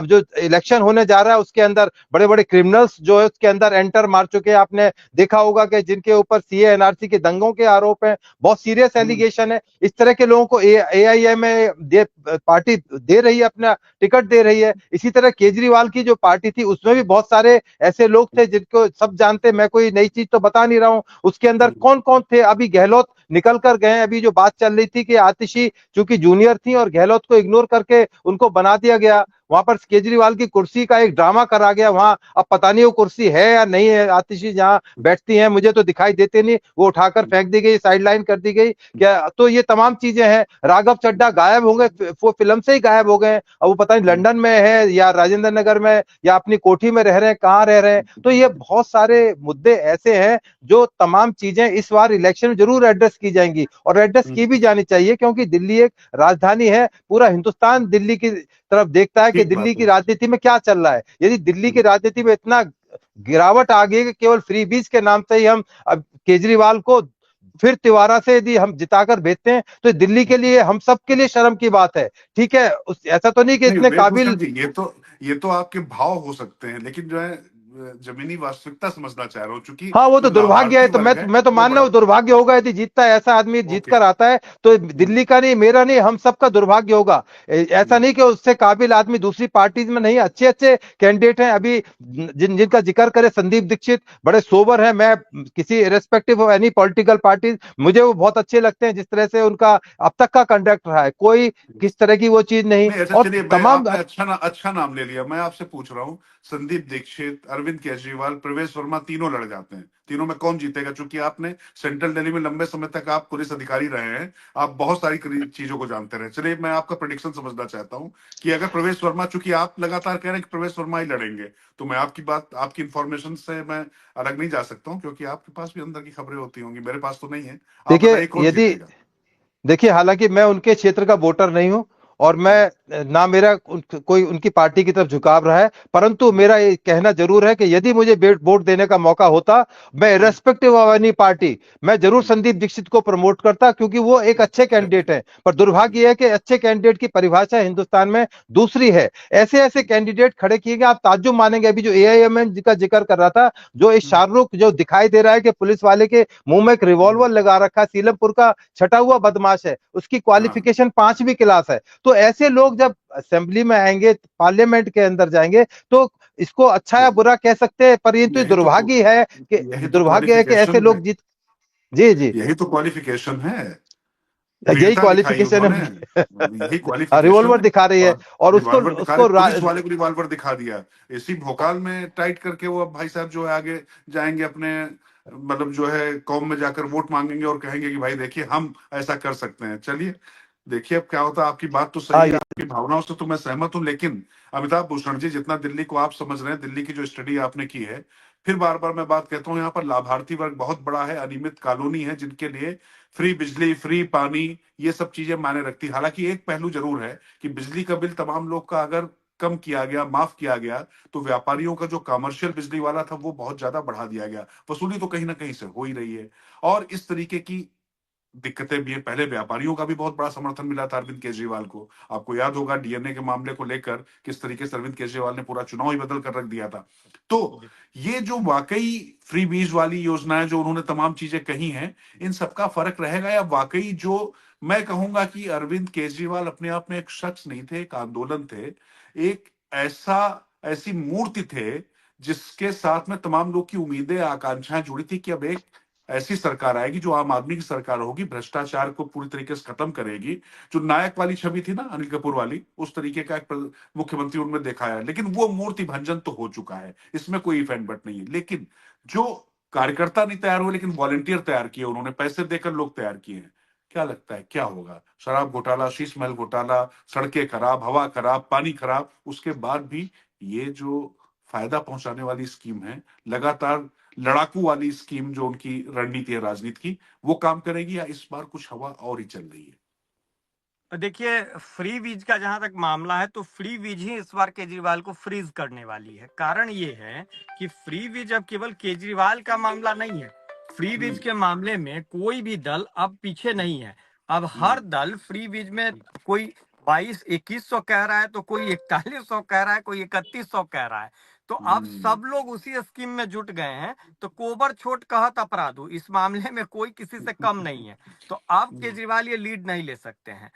जो इलेक्शन होने जा रहा है उसके अंदर बड़े बड़े क्रिमिनल्स जो है उसके अंदर एंटर मार चुके हैं। आपने देखा होगा कि जिनके ऊपर सीए एनआरसी के दंगों के आरोप हैं, बहुत सीरियस एलिगेशन है। इस तरह के लोगों को एआईएम पार्टी दे रही है, अपना टिकट दे रही है। इसी तरह केजरीवाल की जो पार्टी थी उसमें भी बहुत सारे ऐसे लोग थे जिनको सब जानते, मैं कोई नई चीज तो बता नहीं रहा हूं। उसके अंदर कौन कौन थे, अभी गहलोत निकल कर गए। अभी जो बात चल रही थी कि आतिशी चूंकि जूनियर थी और गहलोत को इग्नोर करके उनको बना दिया गया, वहां पर केजरीवाल की कुर्सी का एक ड्रामा करा गया। वहां अब पता नहीं वो कुर्सी है या नहीं है, आतिशी जहां बैठती हैं मुझे तो दिखाई देते नहीं, वो उठाकर फेंक दी गई, साइडलाइन कर दी गई क्या। तो ये तमाम चीजें हैं। राघव चड्ढा गायब हो गए, वो फिल्म से ही गायब हो गए। अब वो पता नहीं लंदन में है या राजेंद्र नगर में या अपनी कोठी में रह रहे हैं, कहाँ रह रहे हैं। तो ये बहुत सारे मुद्दे ऐसे हैं जो तमाम चीजें इस बार इलेक्शन में जरूर एड्रेस की जाएंगी और एड्रेस की भी जानी चाहिए, क्योंकि दिल्ली एक राजधानी है। पूरा हिंदुस्तान दिल्ली की तरफ देखता है कि ठीक दिल्ली बात की है। राजनीति में क्या चल रहा है। यदि दिल्ली की राजनीति में इतना गिरावट आ गई कि केवल फ्री बीज के नाम से ही हम अब केजरीवाल को फिर तिवारा से यदि हम जिताकर भेजते हैं तो दिल्ली के लिए, हम सब के लिए शर्म की बात है। ठीक है, ऐसा तो नहीं कि नहीं इतने वेदभूषण काबिल। जी, ये तो आपके भाव हो सकते हैं, लेकिन जो है जमीनी वास्तविकता समझना चाह रहा हूँ, चूंकि हाँ, वो तो जो दुर्भाग्य है। लाभार्थी तो वर्ग है मैं तो वो मान रहा बड़ा हूँ दुर्भाग्य होगा यदि जीतता है ऐसा आदमी, जीत ओके। कर आता है तो दिल्ली का नहीं, मेरा नहीं, हम सबका दुर्भाग्य होगा। ऐसा नहीं कि उससे काबिल आदमी दूसरी पार्टीज में नहीं, अच्छे अच्छे कैंडिडेट हैं। अभी जिनका जिक्र करे, संदीप दीक्षित बड़े सोबर हैं। मैं किसी respective of any political party, मुझे वो बहुत अच्छे लगते हैं जिस तरह से उनका अब तक का कंडक्ट रहा है, कोई किस तरह की वो चीज नहीं। नहीं अच्छा और चलिए, मैं तमाम आपने अच्छा नाम ले लिया। मैं आपसे पूछ रहा हूँ, संदीप दीक्षित, अरविंद केजरीवाल, प्रवेश वर्मा, तीनों लड़ जाते हैं, तीनों में कौन जीतेगा? चूंकि आपने सेंट्रल दिल्ली में लंबे समय तक आप पुलिस अधिकारी रहे हैं, आप बहुत सारी चीजों को जानते रहे। चलिए मैं आपका प्रेडिक्शन समझना चाहता हूँ कि अगर प्रवेश वर्मा, चूंकि आप लगातार कह रहे हैं कि प्रवेश वर्मा ही लड़ेंगे, तो मैं आपकी बात, आपकी इंफॉर्मेशन से मैं अलग नहीं जा सकता हूँ, क्योंकि आपके पास भी अंदर की खबरें होती होंगी, मेरे पास तो नहीं है। आप देखिए, बताइए कौन यदि जीतेगा? देखिए, हालांकि मैं उनके क्षेत्र का वोटर नहीं हूं और मैं ना मेरा कोई उनकी पार्टी की तरफ झुकाव रहा है, परंतु मेरा ये कहना जरूर है कि यदि मुझे वोट देने का मौका होता, मैं रेस्पेक्टिव ऑफ एनी पार्टी, मैं जरूर संदीप दीक्षित को प्रमोट करता, क्योंकि वो एक अच्छे कैंडिडेट हैं। पर दुर्भाग्य है कि अच्छे कैंडिडेट की परिभाषा हिंदुस्तान में दूसरी है। ऐसे ऐसे कैंडिडेट खड़े किए गए, आप ताज्जुब मानेंगे। अभी जो एआईएमएम का जिक्र कर रहा था, जो इस शाहरुख जो दिखाई दे रहा है कि पुलिस वाले के मुंह में एक रिवॉल्वर लगा रखा है, सीलमपुर का छटा हुआ बदमाश है, उसकी हाँ क्वालिफिकेशन 5वीं क्लास है। तो ऐसे लोग जब असेंबली में आएंगे, पार्लियामेंट के अंदर जाएंगे, तो इसको अच्छा या बुरा कह सकते हैं, पर ये तो यही तो यही तो दुर्भाग्य है कि ऐसे क्वालिफिकेशन है, लोग जीत। जी जी, यही तो क्वालिफिकेशन है, यही वीरता दिखाई क्वालिफिकेशन उन्होंने, यही है। क्वालिफिकेशन रिवॉल्वर है। दिखा रही है और और उसको रिवॉल्वर दिखा रहे, उसको पुलिस वाले को रिवॉल्वर दिखा दिया, इसी भोकाल में टाइट करके वो अब भाई साहब जो है आगे जाएंगे अपने, मतलब जो है कौम में जाकर वोट मांगेंगे और कहेंगे कि भाई देखिए हम ऐसा कर सकते हैं। चलिए देखिए अब क्या होता है। आपकी बात तो हाँ, सही है, आपकी भावनाओं से तो मैं सहमत हूं, लेकिन अमिताभ भूषण जी, जितना दिल्ली को आप समझ रहे हैं, दिल्ली की जो स्टडी आपने की है, फिर बार बार मैं बात कहता हूँ, यहाँ पर लाभार्थी वर्ग बहुत बड़ा है, अनियमित कॉलोनी है, जिनके लिए फ्री बिजली, फ्री पानी, ये सब चीजें मायने रखती है। हालांकि एक पहलू जरूर है कि बिजली का बिल तमाम लोग का अगर कम किया गया, माफ किया गया, तो व्यापारियों का जो कमर्शियल बिजली वाला था वो बहुत ज्यादा बढ़ा दिया गया। वसूली तो कहीं ना कहीं से हो ही रही है, और इस तरीके की दिक्कतें भी है। पहले व्यापारियों का भी बहुत बड़ा समर्थन मिला था अरविंद केजरीवाल को, आपको याद होगा डीएनए के मामले को लेकर किस तरीके से अरविंद केजरीवाल ने पूरा चुनाव ही बदल कर रख दिया था। तो ये जो वाकई फ्री बीज वाली योजनाएं, जो उन्होंने तमाम चीजें कही हैं, इन सबका फर्क रहेगा, या वाकई जो मैं कहूंगा कि अरविंद केजरीवाल अपने आप में एक शख्स नहीं थे, एक आंदोलन थे, एक ऐसी मूर्ति थे जिसके साथ में तमाम लोग की उम्मीदें, आकांक्षाएं जुड़ी थी कि अब एक ऐसी सरकार आएगी जो आम आदमी की सरकार होगी, भ्रष्टाचार को पूरी तरीके से खत्म करेगी। जो नायक वाली छवि थी ना अनिल कपूर वाली, उस तरीके का एक मुख्यमंत्री उनमें देखा है, लेकिन वो मूर्ति भंजन तो हो चुका है, इसमें कोई इफ एंड बट नहीं है। लेकिन जो कार्यकर्ता नहीं तैयार हुए, लेकिन वॉलंटियर तैयार किए, उन्होंने पैसे देकर लोग तैयार किए हैं। क्या लगता है क्या होगा? शराब घोटाला, शीश महल घोटाला, सड़कें खराब, हवा खराब, पानी खराब, उसके बाद भी ये जो फायदा पहुंचाने वाली स्कीम है, लगातार लड़ाकू वाली स्कीम जो उनकी रणनीति है राजनीति की, वो काम करेगी या इस बार कुछ हवा और ही चल रही है? देखिए, फ्री वीज का जहां तक मामला है तो फ्री वीज ही इस बार केजरीवाल को फ्रीज करने वाली है। कारण ये है कि फ्री वीज अब केवल केजरीवाल का मामला नहीं है। फ्री वीज के मामले में कोई भी दल अब पीछे नहीं है। अब हर दल फ्री वीज में कोई 2100 कह रहा है, तो कोई 4100 कह रहा है, कोई 3100 कह रहा है। तो अब सब लोग उसी स्कीम में जुट गए हैं। तो कोबर छोट कहत अपराधु, इस मामले में कोई किसी से कम नहीं है। तो अब केजरीवाल ये लीड नहीं ले सकते हैं।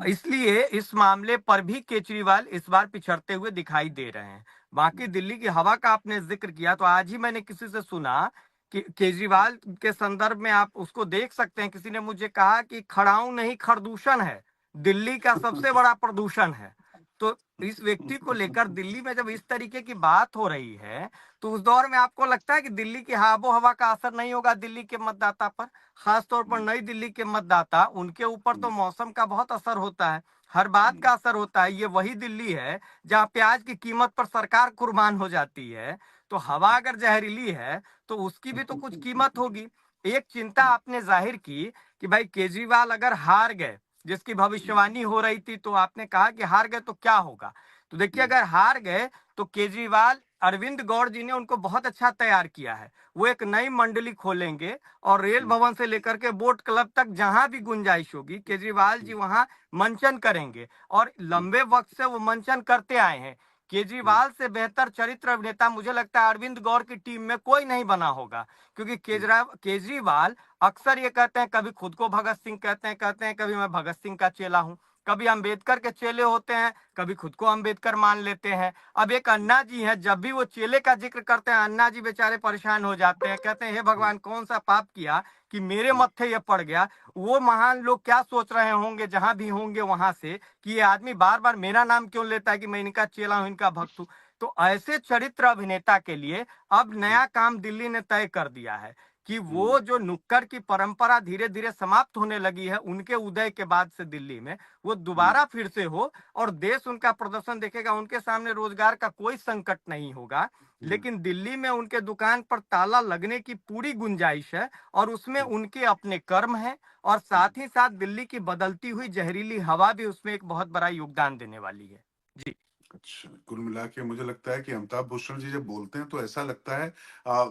इसलिए इस मामले पर भी केजरीवाल इस बार पिछड़ते हुए दिखाई दे रहे हैं। बाकी दिल्ली की हवा का आपने जिक्र किया, तो आज ही मैंने किसी से सुना कि केजरीवाल के संदर्भ में आप उसको देख सकते हैं। किसी ने मुझे कहा कि खड़ाऊ नहीं खरदूषण है, दिल्ली का सबसे बड़ा प्रदूषण है। तो इस व्यक्ति को लेकर दिल्ली में जब इस तरीके की बात हो रही है, तो उस दौर में आपको लगता है कि दिल्ली की आबो हवा का असर नहीं होगा दिल्ली के मतदाता पर? खासतौर पर नई दिल्ली के मतदाता, उनके ऊपर तो मौसम का बहुत असर होता है, हर बात का असर होता है। ये वही दिल्ली है जहाँ प्याज की कीमत पर सरकार कुर्बान हो जाती है। तो हवा अगर जहरीली है तो उसकी भी तो कुछ कीमत होगी। एक चिंता आपने जाहिर की कि भाई केजरीवाल अगर हार गए, जिसकी भविष्यवाणी हो रही थी, तो आपने कहा कि हार गए तो क्या होगा। तो देखिए, अगर हार गए तो केजरीवाल, अरविंद गौड़ जी ने उनको बहुत अच्छा तैयार किया है। वो एक नई मंडली खोलेंगे और रेल भवन से लेकर के बोट क्लब तक जहां भी गुंजाइश होगी, केजरीवाल जी वहां मंचन करेंगे। और लंबे वक्त से वो मंचन करते आए हैं। केजरीवाल से बेहतर चरित्र अभिनेता मुझे लगता है अरविंद गौड़ की टीम में कोई नहीं बना होगा। क्योंकि केजरीवाल अक्सर ये कहते हैं, कभी खुद को भगत सिंह कहते हैं कभी मैं भगत सिंह का चेला हूं, कभी अंबेडकर के चेले होते हैं, कभी खुद को अंबेडकर मान लेते हैं। अब एक अन्ना जी हैं, जब भी वो चेले का जिक्र करते हैं, अन्ना जी बेचारे परेशान हो जाते हैं, कहते हैं हे भगवान, कौन सा पाप किया कि मेरे मत्थे ये पड़ गया। वो महान लोग क्या सोच रहे होंगे जहां भी होंगे वहां से, कि ये आदमी बार बार मेरा नाम क्यों लेता है कि मैं इनका चेला हूं, इनका भक्त हूं। तो ऐसे चरित्र अभिनेता के लिए अब नया काम दिल्ली ने तय कर दिया है कि वो जो नुक्कड़ की परंपरा धीरे धीरे समाप्त होने लगी है उनके उदय के बाद से दिल्ली में, वो दोबारा फिर से हो और देश उनका प्रदर्शन देखेगा। उनके सामने रोजगार का कोई संकट नहीं होगा, लेकिन दिल्ली में उनके दुकान पर ताला लगने की पूरी गुंजाइश है। और उसमें उनके अपने कर्म है, और साथ ही साथ दिल्ली की बदलती हुई जहरीली हवा भी उसमें एक बहुत बड़ा योगदान देने वाली है। जी। अच्छा, कुल मिला के मुझे लगता है कि अमिताभ भूषण जी जब बोलते हैं तो ऐसा लगता है,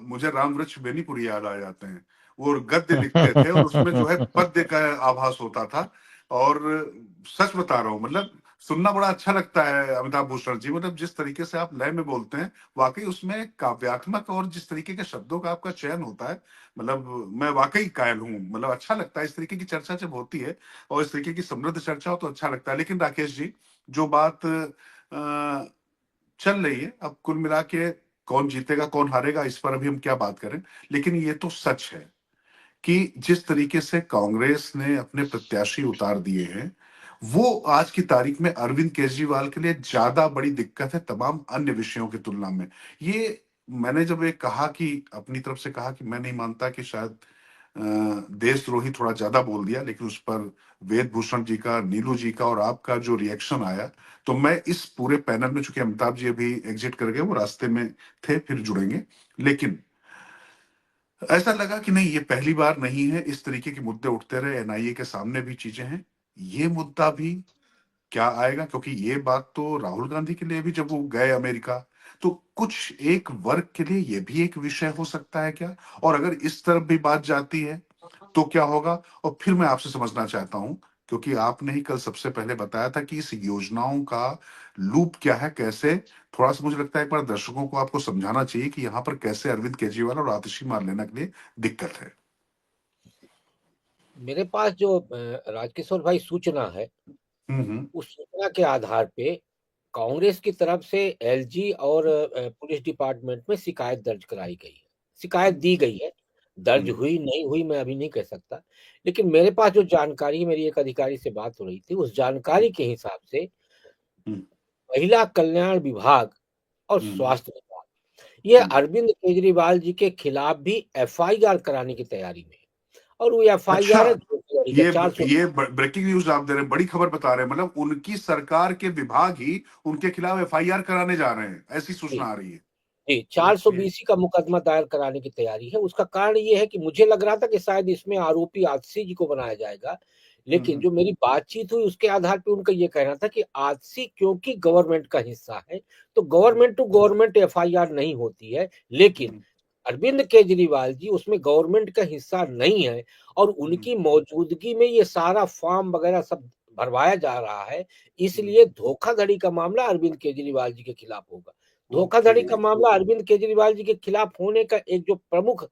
मुझे राम वृक्ष बेनीपुरी याद आ जाते हैं। वो गद्य लिखते थे और उसमें जो है पद्य का आभास होता था। और सच बता रहा हूँ, मतलब सुनना बड़ा अच्छा लगता है अमिताभ भूषण जी। मतलब जिस तरीके से आप लय में बोलते हैं, वाकई उसमें काव्यात्मक और जिस तरीके के शब्दों का आपका चयन होता है, मतलब मैं वाकई कायल हूँ। मतलब अच्छा लगता है इस तरीके की चर्चा जब होती है, और इस तरीके की समृद्ध चर्चा हो तो अच्छा लगता है। लेकिन राकेश जी, जो बात चल रही है, अब कुल मिला के कौन जीतेगा कौन हारेगा इस पर अभी हम क्या बात करें, लेकिन ये तो सच है कि जिस तरीके से कांग्रेस ने अपने प्रत्याशी उतार दिए हैं, वो आज की तारीख में अरविंद केजरीवाल के लिए ज्यादा बड़ी दिक्कत है तमाम अन्य विषयों की तुलना में। ये मैंने जब ये कहा कि अपनी तरफ से कहा कि मैं नहीं मानता कि शायद देशद्रोही थोड़ा ज्यादा बोल दिया, लेकिन उस पर वेद भूषण जी का, नीलू जी का और आपका जो रिएक्शन आया, तो मैं इस पूरे पैनल में, चूंकि अमिताभ जी अभी एग्जिट कर गए, वो रास्ते में थे, फिर जुड़ेंगे, लेकिन ऐसा लगा कि नहीं, ये पहली बार नहीं है। इस तरीके के मुद्दे उठते रहे, एनआईए के सामने भी चीजें हैं, ये मुद्दा भी क्या आएगा? क्योंकि ये बात तो राहुल गांधी के लिए भी, जब वो गए अमेरिका, तो कुछ एक वर्ग के लिए ये भी एक विषय हो सकता है क्या? और अगर इस तरफ भी बात जाती है तो क्या होगा? और फिर मैं आपसे समझना चाहता हूं, क्योंकि आपने ही कल सबसे पहले बताया था कि इस योजनाओं का लूप क्या है, कैसे, थोड़ा सा मुझे लगता है एक बार दर्शकों को आपको समझाना चाहिए कि यहाँ पर कैसे अरविंद केजरीवाल और आतिशी मारलेना के लिए दिक्कत है। मेरे पास जो राजकिशोर भाई सूचना है, उस सूचना के आधार पे कांग्रेस की तरफ से एलजी और पुलिस डिपार्टमेंट में शिकायत दर्ज कराई गई है, शिकायत दी गई है। दर्ज हुई नहीं हुई मैं अभी नहीं कह सकता, लेकिन मेरे पास जो जानकारी, मेरी एक अधिकारी से बात हो रही थी, उस जानकारी के हिसाब से महिला कल्याण विभाग और स्वास्थ्य विभाग ये अरविंद केजरीवाल जी के खिलाफ भी एफआईआर कराने की तैयारी में है। और वो एफआईआर अच्छा, ये ब्रेकिंग न्यूज आप दे रहे हैं, बड़ी खबर बता रहे हैं। मतलब उनकी सरकार के विभाग ही उनके खिलाफ एफआईआर कराने जा रहे हैं, ऐसी सूचना आ रही है। जी 420 का मुकदमा दायर कराने की तैयारी है। उसका कारण ये है कि मुझे लग रहा था कि शायद इसमें आरोपी आतिशी जी को बनाया जाएगा, लेकिन जो मेरी बातचीत हुई उसके आधार पे उनका ये कहना था कि आतिशी क्योंकि गवर्नमेंट का हिस्सा है, तो गवर्नमेंट टू गवर्नमेंट एफआईआर नहीं होती है, लेकिन अरविंद केजरीवाल जी उसमें गवर्नमेंट का हिस्सा नहीं है और उनकी मौजूदगी में ये सारा फॉर्म वगैरह सब भरवाया जा रहा है, इसलिए धोखाधड़ी का मामला अरविंद केजरीवाल जी के खिलाफ होगा। धोखाधड़ी का मामला अरविंद केजरीवाल जी के खिलाफ होने का एक जो प्रमुख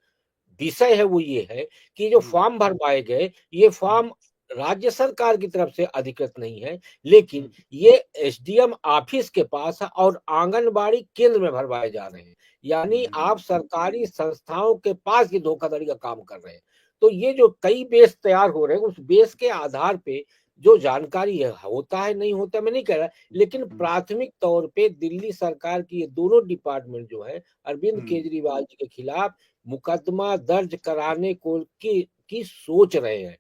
विषय है वो ये है कि जो फॉर्म भरवाए गए, ये फॉर्म राज्य सरकार की तरफ से अधिकृत नहीं है, लेकिन ये एसडीएम ऑफिस के पास है और आंगनबाड़ी केंद्र में भरवाए जा रहे हैं। यानी आप सरकारी संस्थाओं के पास ये धोखाधड़ी का काम कर रहे हैं। तो ये जो कई बेस तैयार हो रहे हैं, उस बेस के आधार पे जो जानकारी है, होता है नहीं होता मैं नहीं कह रहा, लेकिन प्राथमिक तौर पे दिल्ली सरकार की ये दोनों डिपार्टमेंट जो है अरविंद केजरीवाल जी के खिलाफ मुकदमा दर्ज कराने की सोच रहे हैं।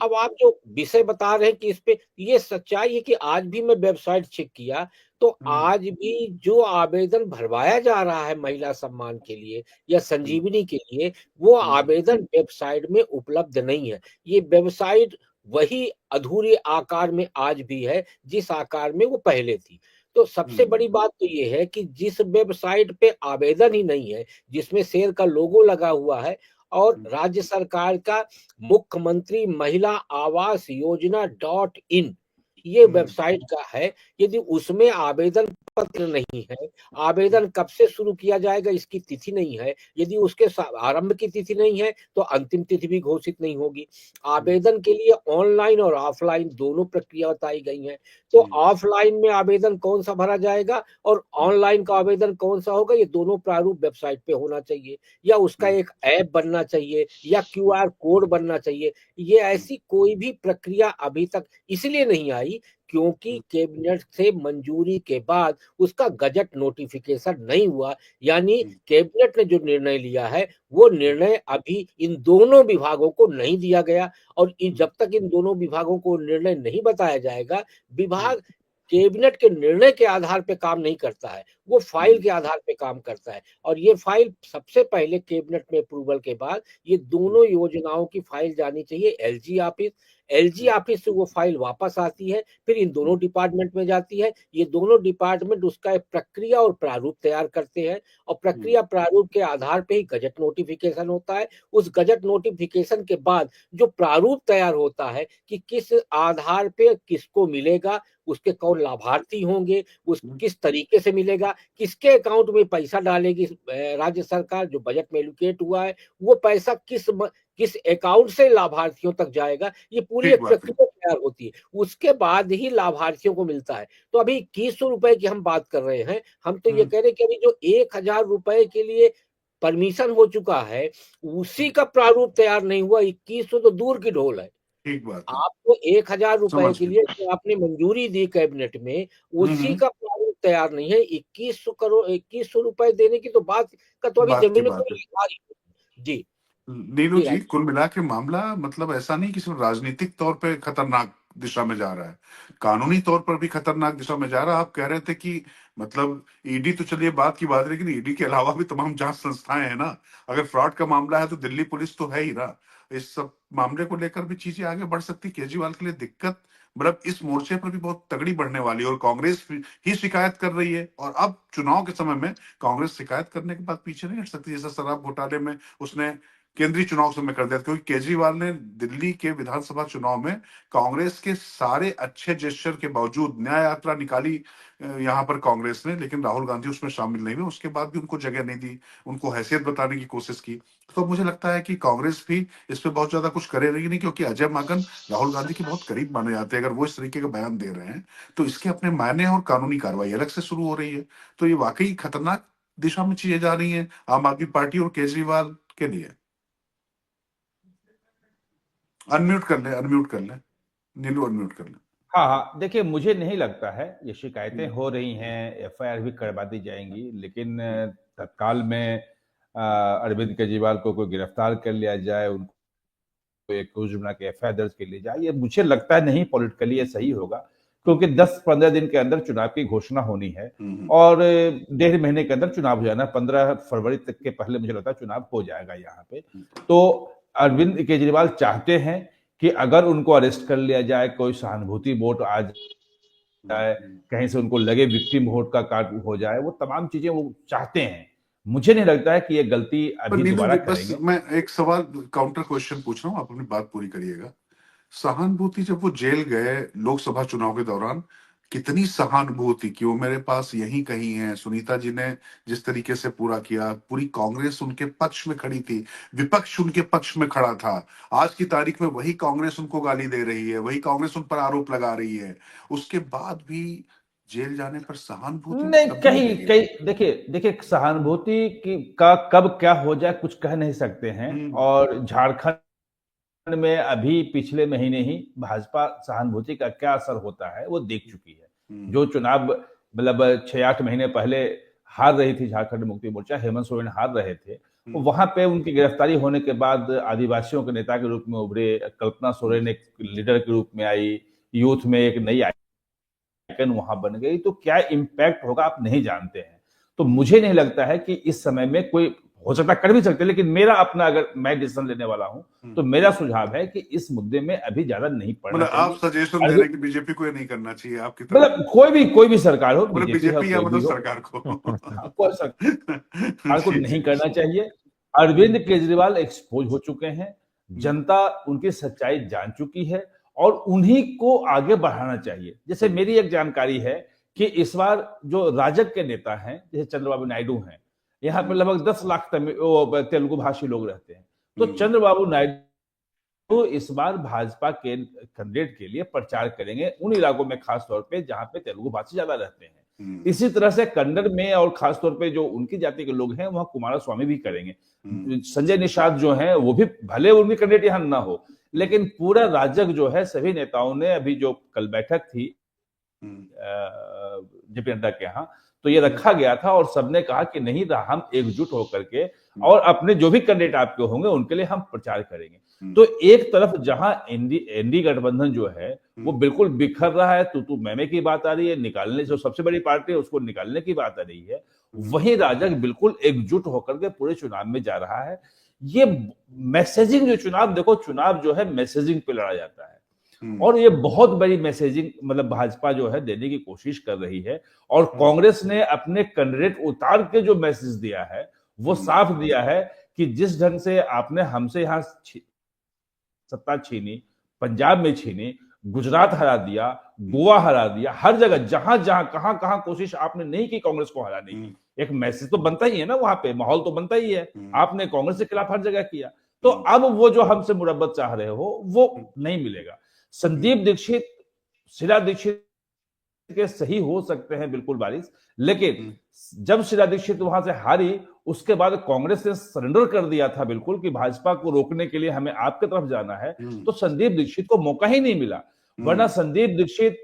अब आप जो विषय बता रहे हैं कि इस पे, ये सच्चाई है कि आज भी मैं वेबसाइट चेक किया तो आज भी जो आवेदन भरवाया जा रहा है महिला सम्मान के लिए या संजीवनी के लिए, वो आवेदन वेबसाइट में उपलब्ध नहीं है। ये वेबसाइट वही अधूरे आकार में आज भी है जिस आकार में वो पहले थी। तो सबसे बड़ी बात तो ये है कि जिस वेबसाइट पे आवेदन ही नहीं है, जिसमें शेर का लोगो लगा हुआ है और राज्य सरकार का मुख्यमंत्री महिला आवास योजना .in ये वेबसाइट का है, यदि उसमें आवेदन पत्र नहीं है, आवेदन कब से शुरू किया जाएगा इसकी तिथि नहीं है, यदि उसके आरंभ की तिथि नहीं है तो अंतिम तिथि भी घोषित नहीं होगी। आवेदन के लिए ऑनलाइन और ऑफलाइन दोनों प्रक्रिया बताई गई हैं। तो ऑफलाइन में आवेदन कौन सा भरा जाएगा और ऑनलाइन का आवेदन कौन सा होगा, ये दोनों प्रारूप वेबसाइट पे होना चाहिए या उसका एक ऐप बनना चाहिए या क्यूआर कोड बनना चाहिए। ये ऐसी कोई भी प्रक्रिया अभी तक इसलिए नहीं आई क्योंकि कैबिनेट से मंजूरी के बाद उसका गजट नोटिफिकेशन नहीं हुआ। यानी कैबिनेट ने जो निर्णय लिया है वो निर्णय अभी इन दोनों विभागों को नहीं दिया गया और जब तक इन दोनों विभागों को निर्णय नहीं बताया जाएगा, विभाग कैबिनेट के निर्णय के आधार पे काम नहीं करता है, वो फाइल के आधार पे काम करता है और ये फाइल सबसे पहले कैबिनेट में अप्रूवल के बाद ये दोनों योजनाओं की फाइल जानी चाहिए एलजी ऑफिस। एलजी ऑफिस से वो फाइल वापस आती है, फिर इन दोनों डिपार्टमेंट में जाती है। ये दोनों डिपार्टमेंट उसका एक प्रक्रिया और प्रारूप तैयार करते हैं और प्रक्रिया प्रारूप के आधार पे ही गजट नोटिफिकेशन होता है। उस गजट नोटिफिकेशन के बाद जो प्रारूप तैयार होता है कि किस आधार पे किसको मिलेगा, उसके कौन लाभार्थी होंगे, उस किस तरीके से मिलेगा, किसके अकाउंट में पैसा डालेगी राज्य सरकार, जो बजट में एलोकेट हुआ है वो पैसा किस अकाउंट से लाभार्थियों तक जाएगा, ये पूरी एक प्रक्रिया तैयार होती है। उसके बाद ही लाभार्थियों को मिलता है। तो अभी 2100 रुपए की हम बात कर रहे हैं, हम तो ये कह रहे हैं कि अभी जो 1000 रुपए के लिए परमिशन हो चुका है उसी का प्रारूप तैयार नहीं हुआ। 2100 तो दूर की ढोल है। ठीक बात है। आपको 1000 रुपए के लिए जो आपने मंजूरी दी कैबिनेट में, उसी का प्रारूप तैयार नहीं है। 2100 रुपए देने की तो बात का तो अभी जमीन में जी नीलू जी, कुल मिला के मामला मतलब ऐसा नहीं कि सिर्फ राजनीतिक तौर पे खतरनाक दिशा में जा रहा है, कानूनी तौर पर भी खतरनाक दिशा में जा रहा है। आप कह रहे थे कि मतलब ईडी तो चलिए बात की बात है, लेकिन ईडी के अलावा भी तमाम जांच संस्थाएं हैं ना। अगर फ्रॉड का मामला है तो दिल्ली पुलिस तो है ही ना। इस सब मामले को लेकर भी चीजें आगे बढ़ सकती। केजरीवाल के लिए दिक्कत मतलब इस मोर्चे पर भी बहुत तगड़ी बढ़ने वाली है और कांग्रेस ही शिकायत कर रही है। और अब चुनाव के समय में कांग्रेस शिकायत करने के बाद पीछे नहीं हट सकती, जैसा शराब घोटाले में उसने केंद्रीय चुनाव समय कर दिया, क्योंकि केजरीवाल ने दिल्ली के विधानसभा चुनाव में कांग्रेस के सारे अच्छे जेस्चर के बावजूद न्याय यात्रा निकाली यहाँ पर कांग्रेस ने, लेकिन राहुल गांधी उसमें शामिल नहीं हुए। उसके बाद भी उनको जगह नहीं दी, उनको हैसियत बताने की कोशिश की। तो मुझे लगता है कि कांग्रेस भी इस पे बहुत ज्यादा कुछ करेगी नहीं, क्योंकि अजय माकन राहुल गांधी के बहुत करीब माने जाते हैं। अगर वो इस तरीके का बयान दे रहे हैं तो इसके अपने मायने और कानूनी कार्रवाई अलग से शुरू हो रही है। तो ये वाकई खतरनाक दिशा में चीजें जा रही है आम आदमी पार्टी और केजरीवाल के लिए। अनम्यूट कर ले नीलू, अनम्यूट कर ले। हाँ हाँ, देखिए मुझे नहीं लगता है ये शिकायतें हो रही हैं, एफआईआर भी करवा दी जाएंगी, लेकिन तत्काल में अरविंद केजरीवाल को कोई गिरफ्तार कर लिया जाए, उनको एक रोज बना के एफआईआर दर्ज कर ली जाए, ये मुझे लगता है नहीं पॉलिटिकली ये सही होगा। क्योंकि 10-15 दिन के अंदर चुनाव की घोषणा होनी है और 1.5 महीने के अंदर चुनाव हो जाना, 15 फरवरी तक के पहले मुझे लगता है चुनाव हो जाएगा यहाँ पे। तो अरविंद केजरीवाल चाहते हैं कि अगर उनको अरेस्ट कर लिया जाए, कोई सहानुभूति वोट आ जाए, कहीं से उनको लगे विक्टिम वोट का कार्ड हो जाए, वो तमाम चीजें वो चाहते हैं। मुझे नहीं लगता है कि ये गलती अभी दोबारा करेंगे। मैं एक सवाल काउंटर क्वेश्चन पूछ रहा हूँ, आप अपनी बात पूरी करिएगा। सहानुभूति, जब वो जेल गए लोकसभा चुनाव के दौरान, कितनी सहानुभूति कि वो मेरे पास यहीं कहीं है। सुनीता जी ने जिस तरीके से पूरा किया, पूरी कांग्रेस उनके पक्ष में खड़ी थी, विपक्ष उनके पक्ष में खड़ा था। आज की तारीख में वही कांग्रेस उनको गाली दे रही है, वही कांग्रेस उन पर आरोप लगा रही है। उसके बाद भी जेल जाने पर सहानुभूति नहीं, कहीं देखिए सहानुभूति का कब क्या हो जाए कुछ कह नहीं सकते हैं। और झारखंड में अभी पिछले महीने ही भाजपा सहानुभूति का क्या असर होता है वो देख चुकी है। जो चुनाव मतलब 6-8 महीने पहले हार रही थी झारखंड मुक्ति मोर्चा, हेमंत सोरेन हार रहे थे, वहां पे उनकी गिरफ्तारी होने के बाद आदिवासियों के नेता के रूप में उभरे, कल्पना सोरेन एक लीडर के रूप में आई, यूथ में एक नई आइकन वहां बन गई। तो क्या इंपैक्ट होगा आप नहीं जानते हैं। तो मुझे नहीं लगता है कि इस समय में कोई, हो सकता कर भी सकते, लेकिन मेरा अपना, अगर मैं डिसीजन लेने वाला हूं तो मेरा सुझाव है कि इस मुद्दे में अभी ज्यादा नहीं पड़ना चाहिए। आप सजेशन दे रहे हैं कि बीजेपी को ये नहीं करना चाहिए आपकी तरफ? मतलब कोई भी सरकार हो, बीजेपी या मतलब सरकार को कोई सरकार को नहीं करना चाहिए। अरविंद केजरीवाल एक्सपोज हो चुके हैं, जनता उनकी सच्चाई जान चुकी है और उन्हीं को आगे बढ़ाना चाहिए। जैसे मेरी एक जानकारी है कि इस बार जो राजग के नेता हैं, जैसे चंद्रबाबू नायडू हैं, यहाँ पर लगभग 10 लाख तेलुगु भाषी लोग रहते हैं। तो चंद्रबाबू नायडू इस बार भाजपा के कैंडिडेट के लिए प्रचार करेंगे उन इलाकों में, खासतौर पे जहां पे तेलुगु भाषी ज्यादा रहते हैं। इसी तरह से कन्नड़ में और खासतौर पे जो उनकी जाति के लोग हैं वहां कुमारस्वामी भी करेंगे। संजय निषाद जो है वो भी, भले उनकी कैंडिडेट यहाँ ना हो, लेकिन पूरा राजग जो है, सभी नेताओं ने, अभी जो कल बैठक थी जेपी नड्डा के यहाँ, तो ये रखा गया था और सबने कहा कि नहीं, हम एकजुट होकर के और अपने जो भी कैंडिडेट आपके होंगे उनके लिए हम प्रचार करेंगे। तो एक तरफ जहां एनडी गठबंधन जो है वो बिल्कुल बिखर रहा है, तू मैमे की बात आ रही है, निकालने, जो सबसे बड़ी पार्टी है उसको निकालने की बात आ रही है, वहीं राजग बिल्कुल एकजुट होकर के पूरे चुनाव में जा रहा है। ये मैसेजिंग, जो चुनाव जो है मैसेजिंग पे लड़ा जाता है और ये बहुत बड़ी मैसेजिंग मतलब भाजपा जो है देने की कोशिश कर रही है। और कांग्रेस ने अपने कैंडिडेट उतार के जो मैसेज दिया है वो साफ दिया है कि जिस ढंग से आपने हमसे यहाँ सत्ता छीनी, पंजाब में छीनी, गुजरात हरा दिया, गोवा हरा दिया, हर जगह जहां कहां कोशिश आपने नहीं की कांग्रेस को हराने की, एक मैसेज तो बनता ही है ना, वहां पे माहौल तो बनता ही है। आपने कांग्रेस के खिलाफ हर जगह किया, तो अब वो जो हमसे मुरब्बत चाह रहे हो वो नहीं मिलेगा। संदीप दीक्षित, शीला दीक्षित के सही हो सकते हैं बिल्कुल बारिश, लेकिन जब शीला दीक्षित वहां से हारी, उसके बाद कांग्रेस ने सरेंडर कर दिया था बिल्कुल कि भाजपा को रोकने के लिए हमें आपके तरफ जाना है, तो संदीप दीक्षित को मौका ही नहीं मिला। वरना संदीप दीक्षित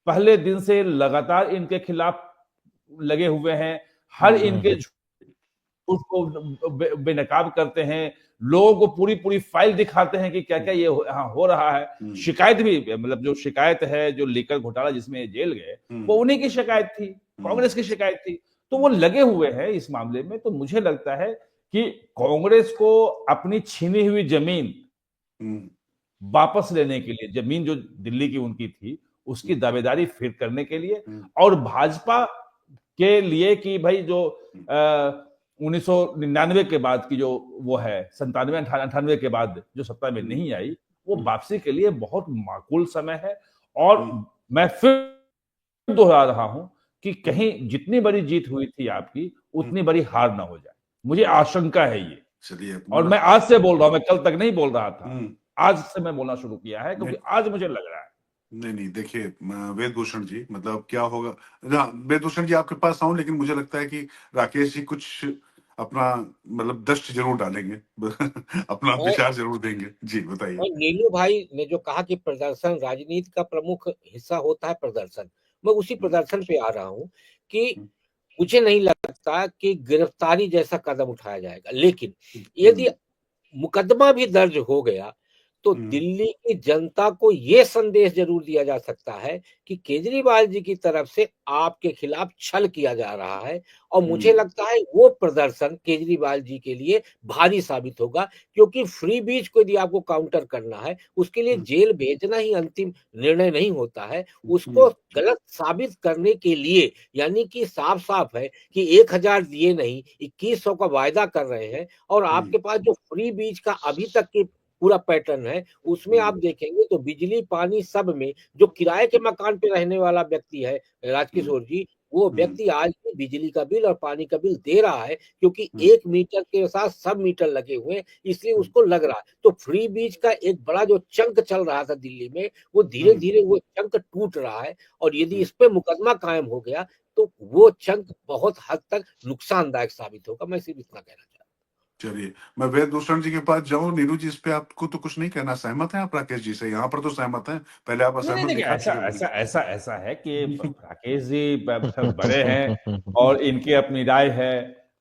पहले दिन से लगातार इनके खिलाफ लगे हुए हैं, हर इनके उसको बेनकाब करते हैं, लोगों को पूरी फाइल दिखाते हैं कि क्या क्या ये हो रहा है। शिकायत भी, मतलब जो शिकायत है, जो लीकर घोटाला जिसमें जेल गए, वो उन्हीं की शिकायत थी, कांग्रेस की शिकायत थी, तो वो लगे हुए हैं इस मामले में। तो मुझे लगता है कि कांग्रेस को अपनी छीनी हुई जमीन वापस लेने के लिए, जमीन जो दिल्ली की उनकी थी उसकी दावेदारी फिर करने के लिए, और भाजपा के लिए कि भाई जो 1999 के बाद की जो वो है 97-98 के बाद जो सत्ता में नहीं आई, वो वापसी के लिए बहुत माकूल समय है। और मैं फिर दोहरा रहा हूं कि कहीं जितनी बड़ी जीत हुई थी आपकी, उतनी बड़ी हार ना हो जाए, मुझे आशंका है ये। चलिए, और मैं आज से बोल रहा हूं, मैं कल तक नहीं बोल रहा था, आज से मैं बोलना शुरू किया है क्योंकि आज मुझे लग रहा है। नहीं, देखिए वेदभूषण जी, मतलब क्या होगा, वेदभूषण जी आपके पास आऊं, लेकिन मुझे लगता है कि राकेश जी कुछ अपना मतलब दृष्टि जरूर डालेंगे अपना विचार जरूर देंगे। जी बताइए। और नीलू भाई ने जो कहा कि प्रदर्शन राजनीति का प्रमुख हिस्सा होता है प्रदर्शन, मैं उसी प्रदर्शन पे आ रहा हूं कि मुझे नहीं लगता कि गिरफ्तारी जैसा कदम उठाया जाएगा, लेकिन यदि मुकदमा भी दर्ज हो गया तो दिल्ली की जनता को ये संदेश जरूर दिया जा सकता है कि केजरीवाल जी की तरफ से आपके खिलाफ छल किया जा रहा है, और मुझे लगता है वो प्रदर्शन केजरीवाल जी के लिए भारी साबित होगा, क्योंकि फ्री बीच को यदि आपको काउंटर करना है, उसके लिए जेल भेजना ही अंतिम निर्णय नहीं होता है। उसको गलत साबित करने के लिए, यानी कि साफ साफ है कि 1000 दिए नहीं 2100 का वायदा कर रहे हैं, और आपके पास जो फ्री बीच का अभी तक के पूरा पैटर्न है, उसमें आप देखेंगे तो बिजली पानी सब में जो किराए के मकान पे रहने वाला व्यक्ति है राजकिशोर जी, वो व्यक्ति आज भी बिजली का बिल और पानी का बिल दे रहा है, क्योंकि 1 मीटर के साथ सब मीटर लगे हुए हैं, इसलिए उसको लग रहा है। तो फ्री बीच का एक बड़ा जो चंक चल रहा था दिल्ली में, वो धीरे धीरे वो चंक टूट रहा है, और यदि इस पे मुकदमा कायम हो गया तो वो चंक बहुत हद तक नुकसानदायक साबित होगा। मैं सिर्फ इतना कहना चाहता हूँ। चलिए, मैं वेद भूषण जी के पास जाऊं। नीरू जी, इस पे आपको तो कुछ नहीं कहना, सहमत हैं आप राकेश जी से? यहाँ पर तो सहमत हैं, पहले आप नहीं असहमत देखिए, दिखा ऐसा चुके ऐसा मुझे। ऐसा ऐसा है कि राकेश जी बड़े हैं और इनकी अपनी राय है,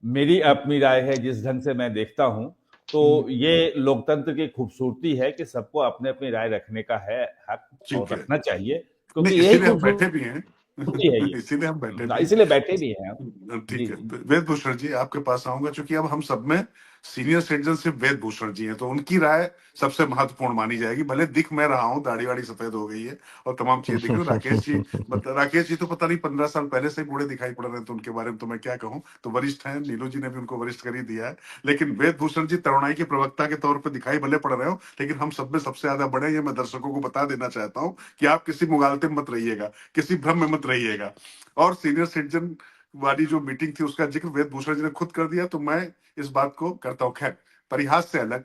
मेरी अपनी राय है। जिस ढंग से मैं देखता हूं, तो ये लोकतंत्र की खूबसूरती है कि सबको अपने अपनी राय रखने का है हक, और रखना चाहिए, क्योंकि नहीं, यही इसीलिए हम बैठे खूबसूरती भी हैं। है ये। इसीलिए हम बैठे भी इसलिए बैठे भी हैं हम। ठीक जी है। जी वेद भूषण जी, आपके पास आऊंगा, क्योंकि अब हम सब में सीनियर सिटीजन सिर्फ वेद भूषण जी हैं, तो उनकी राय सबसे महत्वपूर्ण मानी जाएगी। भले दिख मैं रहा हूँ, दाढ़ी वाड़ी सफेद हो गई है और तमाम चीजें दिख रही हैं। राकेश जी तो पता नहीं 15 साल पहले से ही बूढ़े दिखाई पड़ रहे हैं, तो उनके बारे में तो मैं क्या कहूँ, तो वरिष्ठ हैं। नीलू जी ने भी उनको वरिष्ठ कर ही दिया है। लेकिन वेद भूषण जी तरुणाई के प्रवक्ता के तौर पर दिखाई भले पड़ रहे हो, लेकिन हम सब में सबसे ज्यादा बड़े। ये मैं दर्शकों को बता देना चाहता हूँ कि आप किसी मुगालते में मत रहिएगा, किसी भ्रम में मत रहिएगा। और सीनियर सिटीजन वाली जो मीटिंग थी, उसका जिक्र वेद भूषण जी ने खुद कर दिया, तो मैं इस बात को करता हूं। खैर, परिहास से अलग,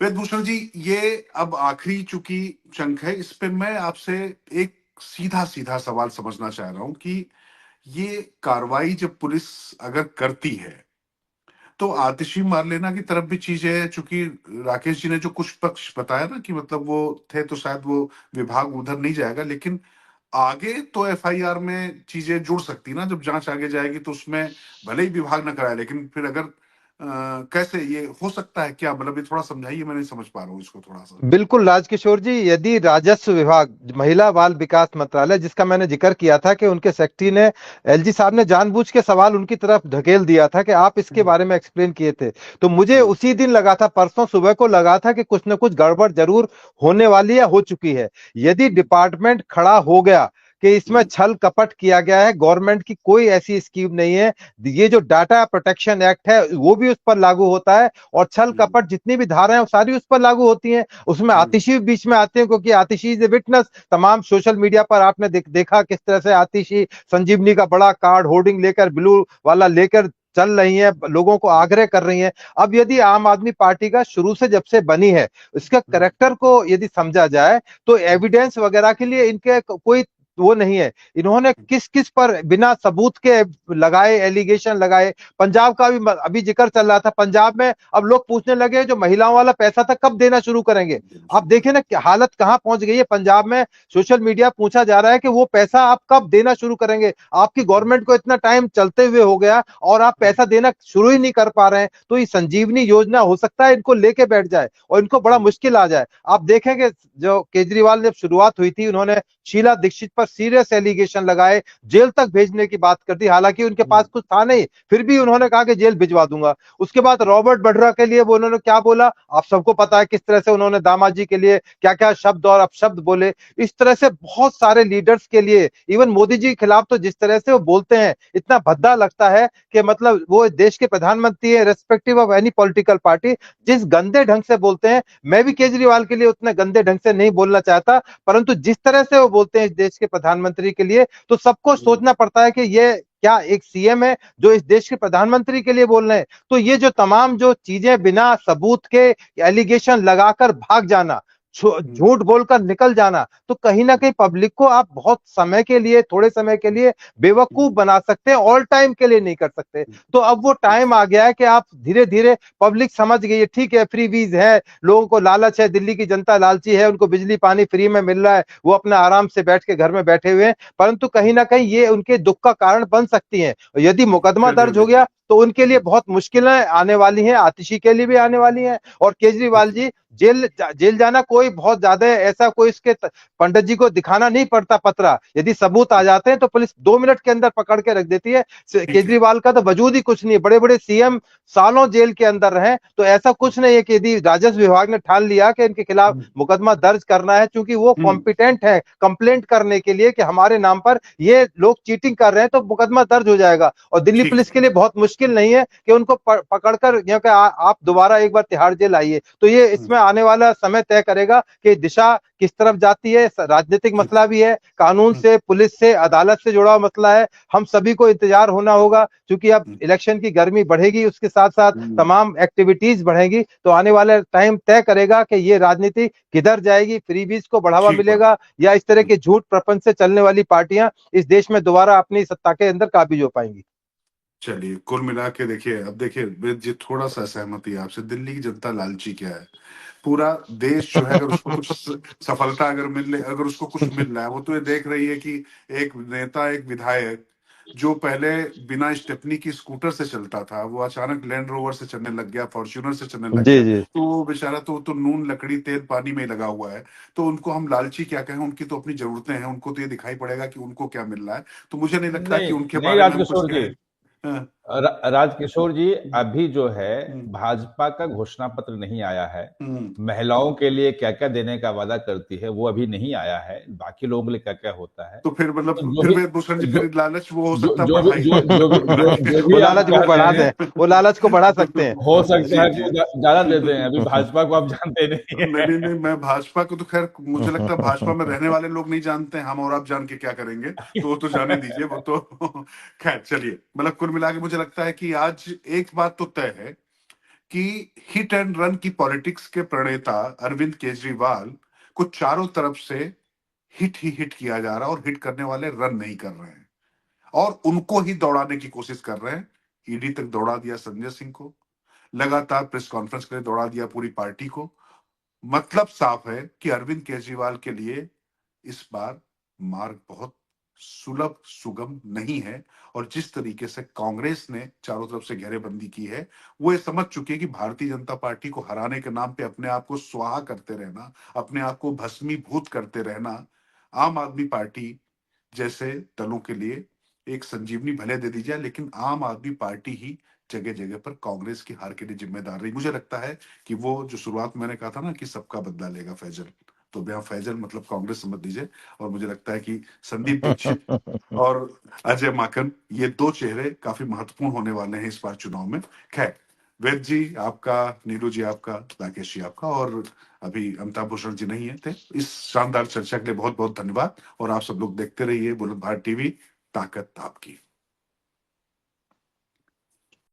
वेद भूषण जी, ये अब आखिरी चुकी चंक है, इस पे मैं आपसे एक सीधा सीधा सवाल समझना चाह रहा हूं कि ये कार्रवाई जब पुलिस अगर करती है, तो आतिशी मार लेना की तरफ भी चीज है। चूंकि राकेश जी ने जो कुछ पक्ष बताया ना कि मतलब वो थे, तो शायद वो विभाग उधर नहीं जाएगा, लेकिन आगे तो एफआईआर में चीजें जुड़ सकती ना, जब जांच आगे जाएगी तो उसमें भले ही विभाग न कराए, लेकिन फिर अगर कैसे ये हो सकता है? क्या मतलब, ये थोड़ा समझाइए, मैं नहीं समझ पा रहा हूँ इसको थोड़ा सा। बिल्कुल राजकिशोर जी, यदि राजस्व विभाग, महिला बाल विकास मंत्रालय, जिसका मैंने जिक्र किया था कि उनके सेक्रेटरी ने, एलजी साहब ने जानबूझ के सवाल उनकी तरफ ढकेल दिया था कि आप इसके बारे में एक्सप्लेन किए थे, तो मुझे उसी दिन लगा था, परसों सुबह को लगा था कि कुछ न कुछ गड़बड़ जरूर होने वाली है, हो चुकी है। यदि डिपार्टमेंट खड़ा हो गया कि इसमें छल कपट किया गया है, गवर्नमेंट की कोई ऐसी स्कीम नहीं है, ये जो डाटा प्रोटेक्शन एक्ट है वो भी उस पर लागू होता है, और छल कपट जितनी भी धाराएं वो सारी उस पर लागू होती हैं। उसमें आतिशी बीच में आते हैं, क्योंकि आतिशी इज ए विटनेस। तमाम सोशल मीडिया पर आपने देखा किस तरह से आतिशी संजीवनी का बड़ा कार्ड होर्डिंग लेकर, ब्लू वाला लेकर चल रही है, लोगों को आग्रह कर रही हैं। अब यदि आम आदमी पार्टी का शुरू से जब से बनी है, इसका कैरेक्टर को यदि समझा जाए, तो एविडेंस वगैरह के लिए इनके कोई वो नहीं है। इन्होंने किस किस पर बिना सबूत के लगाए, एलिगेशन लगाए। पंजाब का भी अभी जिक्र चल रहा था, पंजाब में अब लोग पूछने लगे जो महिलाओं वाला पैसा था कब देना शुरू करेंगे। आप देखें ना हालत कहां पहुंच गई है पंजाब में। सोशल मीडिया पूछा जा रहा है कि वो पैसा आप कब देना शुरू करेंगे, आपकी गवर्नमेंट को इतना टाइम चलते हुए हो गया और आप पैसा देना शुरू ही नहीं कर पा रहे हैं। तो ये संजीवनी योजना हो सकता है इनको लेके बैठ जाए और इनको बड़ा मुश्किल आ जाए। आप देखेंगे जो केजरीवाल जब शुरुआत हुई थी, उन्होंने शीला दीक्षित पर सीरियस एलिगेशन लगाए, जेल तक भेजने की बात कर दी, हालांकि उनके पास कुछ था नहीं, फिर भी उन्होंने कहा कि जेल भिजवा दूंगा। उसके बाद रॉबर्ट वड्रा के लिए वो उन्होंने क्या बोला, आप सबको पता है किस तरह से उन्होंने दामाजी के लिए क्या क्या शब्द और अपशब्द बोले। इस तरह से बहुत सारे लीडर्स के लिए, इवन मोदी जी के खिलाफ तो जिस तरह से वो बोलते हैं, इतना भद्दा लगता है कि मतलब वो देश के प्रधानमंत्री है, respective of any political party, जिस गंदे ढंग से बोलते हैं। मैं भी केजरीवाल के लिए उतने गंदे ढंग से नहीं बोलना चाहता, परंतु जिस तरह से वो बोलते हैं इस देश के प्रधानमंत्री के लिए, तो सबको सोचना पड़ता है कि ये क्या एक सीएम है जो इस देश के प्रधानमंत्री के लिए बोल रहे हैं। तो ये जो तमाम जो चीजें बिना सबूत के एलिगेशन लगाकर भाग जाना, झूठ बोलकर निकल जाना, तो कहीं ना कहीं पब्लिक को आप बहुत समय के लिए, थोड़े समय के लिए बेवकूफ बना सकते हैं, ऑल टाइम के लिए नहीं कर सकते। तो अब वो टाइम आ गया है कि आप धीरे धीरे, पब्लिक समझ गई है, ठीक है फ्री बीज है, लोगों को लालच है, दिल्ली की जनता लालची है, उनको बिजली पानी फ्री में मिल रहा है, वो अपना आराम से बैठ के घर में बैठे हुए हैं, परंतु कहीं ना कहीं ये उनके दुख का कारण बन सकती है। यदि मुकदमा दर्ज हो गया तो उनके लिए बहुत मुश्किलें आने वाली हैं, आतिशी के लिए भी आने वाली हैं। और केजरीवाल जी जेल जाना कोई बहुत ज्यादा ऐसा कोई इसके पंडित जी को दिखाना नहीं पड़ता पत्रा, यदि सबूत आ जाते हैं तो पुलिस 2 मिनट के अंदर पकड़ के रख देती है। केजरीवाल का तो वजूद ही कुछ नहीं है, बड़े बड़े सीएम सालों जेल के अंदर रहे, तो ऐसा कुछ नहीं है कि यदि राजस्व विभाग ने ठान लिया कि इनके खिलाफ मुकदमा दर्ज करना है, क्योंकि वो कॉम्पिटेंट है कंप्लेंट करने के लिए कि हमारे नाम पर ये लोग चीटिंग कर रहे हैं, तो मुकदमा दर्ज हो जाएगा। और दिल्ली पुलिस के लिए बहुत मुश्किल नहीं है कि उनको पकड़कर आप दोबारा एक बार तिहाड़ जेल आइए। तो ये इसमें आने वाला समय तय करेगा कि दिशा किस तरफ जाती है। राजनीतिक मसला भी है, कानून से, पुलिस से, अदालत से जुड़ा हुआ मसला है। हम सभी को इंतजार होना होगा, क्योंकि अब इलेक्शन की गर्मी बढ़ेगी, उसके साथ साथ तमाम एक्टिविटीज बढ़ेगी, तो आने वाला टाइम तय करेगा कि ये राजनीति किधर जाएगी। फ्रीबीज को बढ़ावा मिलेगा या इस तरह के झूठ प्रपंच से चलने वाली पार्टियां इस देश में दोबारा अपनी सत्ता के अंदर काबिज हो पाएंगी। चलिए, कुल मिला के देखिए, अब देखिए वेद जी, थोड़ा सा सहमति है आपसे। दिल्ली की जनता लालची क्या है? पूरा देश जो है, अगर उसको कुछ सफलता अगर अगर उसको कुछ मिल रहा है, वो तो ये देख रही है कि एक नेता, एक विधायक जो पहले बिना स्टेपनी की स्कूटर से चलता था, वो अचानक लैंड रोवर से चलने लग गया, फॉर्च्यूनर से चलने लग गया। तो वो बेचारा तो नून लकड़ी तेल पानी में लगा हुआ है। तो उनको हम लालची क्या कहें? उनकी तो अपनी जरूरतें हैं, उनको तो ये दिखाई पड़ेगा कि उनको क्या मिल रहा है। तो मुझे नहीं लगता कि उनके बारे में हम कुछ कहें। राजकिशोर जी, अभी जो है भाजपा का घोषणा पत्र नहीं आया है। महिलाओं के लिए क्या क्या देने का वादा करती है वो अभी नहीं आया है, बाकी लोगों के लिए क्या क्या होता है। तो फिर मतलब फिर भूषण जी, फिर लालच वो हो सकता है, वो लालच को बढ़ा दें, वो लालच को बढ़ा सकते हैं, हो सकता है ज्यादा देते हैं। अभी भाजपा को आप जानते नहीं। नहीं, मैं भाजपा को तो खैर मुझे लगता है भाजपा में रहने वाले लोग नहीं जानते हैं, हम और आप जान के क्या करेंगे, तो वो तो जाने दीजिए, वो तो खैर चलिए। मतलब कुल मिला के मुझे लगता है कि आज एक बात तो तय है कि हिट एंड रन की पॉलिटिक्स के प्रणेता अरविंद केजरीवाल को चारों तरफ से हिट ही हिट किया जा रहा है, और हिट करने वाले रन नहीं कर रहे हैं, और उनको ही दौड़ाने की कोशिश कर रहे हैं। ईडी तक दौड़ा दिया संजय सिंह को, लगातार प्रेस कॉन्फ्रेंस के लिए दौड़ा दिया पूरी पार्टी को। मतलब साफ है कि अरविंद केजरीवाल के लिए इस बार मार्ग बहुत सुलभ सुगम नहीं है। और जिस तरीके से कांग्रेस ने चारों तरफ से घेरेबंदी की है, वो ये समझ चुकी है कि भारतीय जनता पार्टी को हराने के नाम पे अपने आप को स्वाहा करते रहना, अपने आप को भस्मीभूत करते रहना, आम आदमी पार्टी जैसे दलों के लिए एक संजीवनी भले दे दी जाए, लेकिन आम आदमी पार्टी ही जगह जगह पर कांग्रेस की हार के लिए जिम्मेदार रही। मुझे लगता है कि वो जो शुरुआत मैंने कहा था ना कि सबका बदला लेगा फैजल, तो यहाँ फैजल मतलब कांग्रेस समझ लीजिए। और मुझे लगता है कि संदीप दीक्षित और अजय माकन, ये दो चेहरे काफी महत्वपूर्ण होने वाले हैं इस बार चुनाव में। खैर, वेद जी आपका, नीरू जी आपका, राकेश जी आपका, और अभी अमिताभ भूषण जी नहीं है थे। इस शानदार चर्चा के लिए बहुत बहुत धन्यवाद। और आप सब लोग देखते रहिए बुलंद भारत टीवी, ताकत आपकी।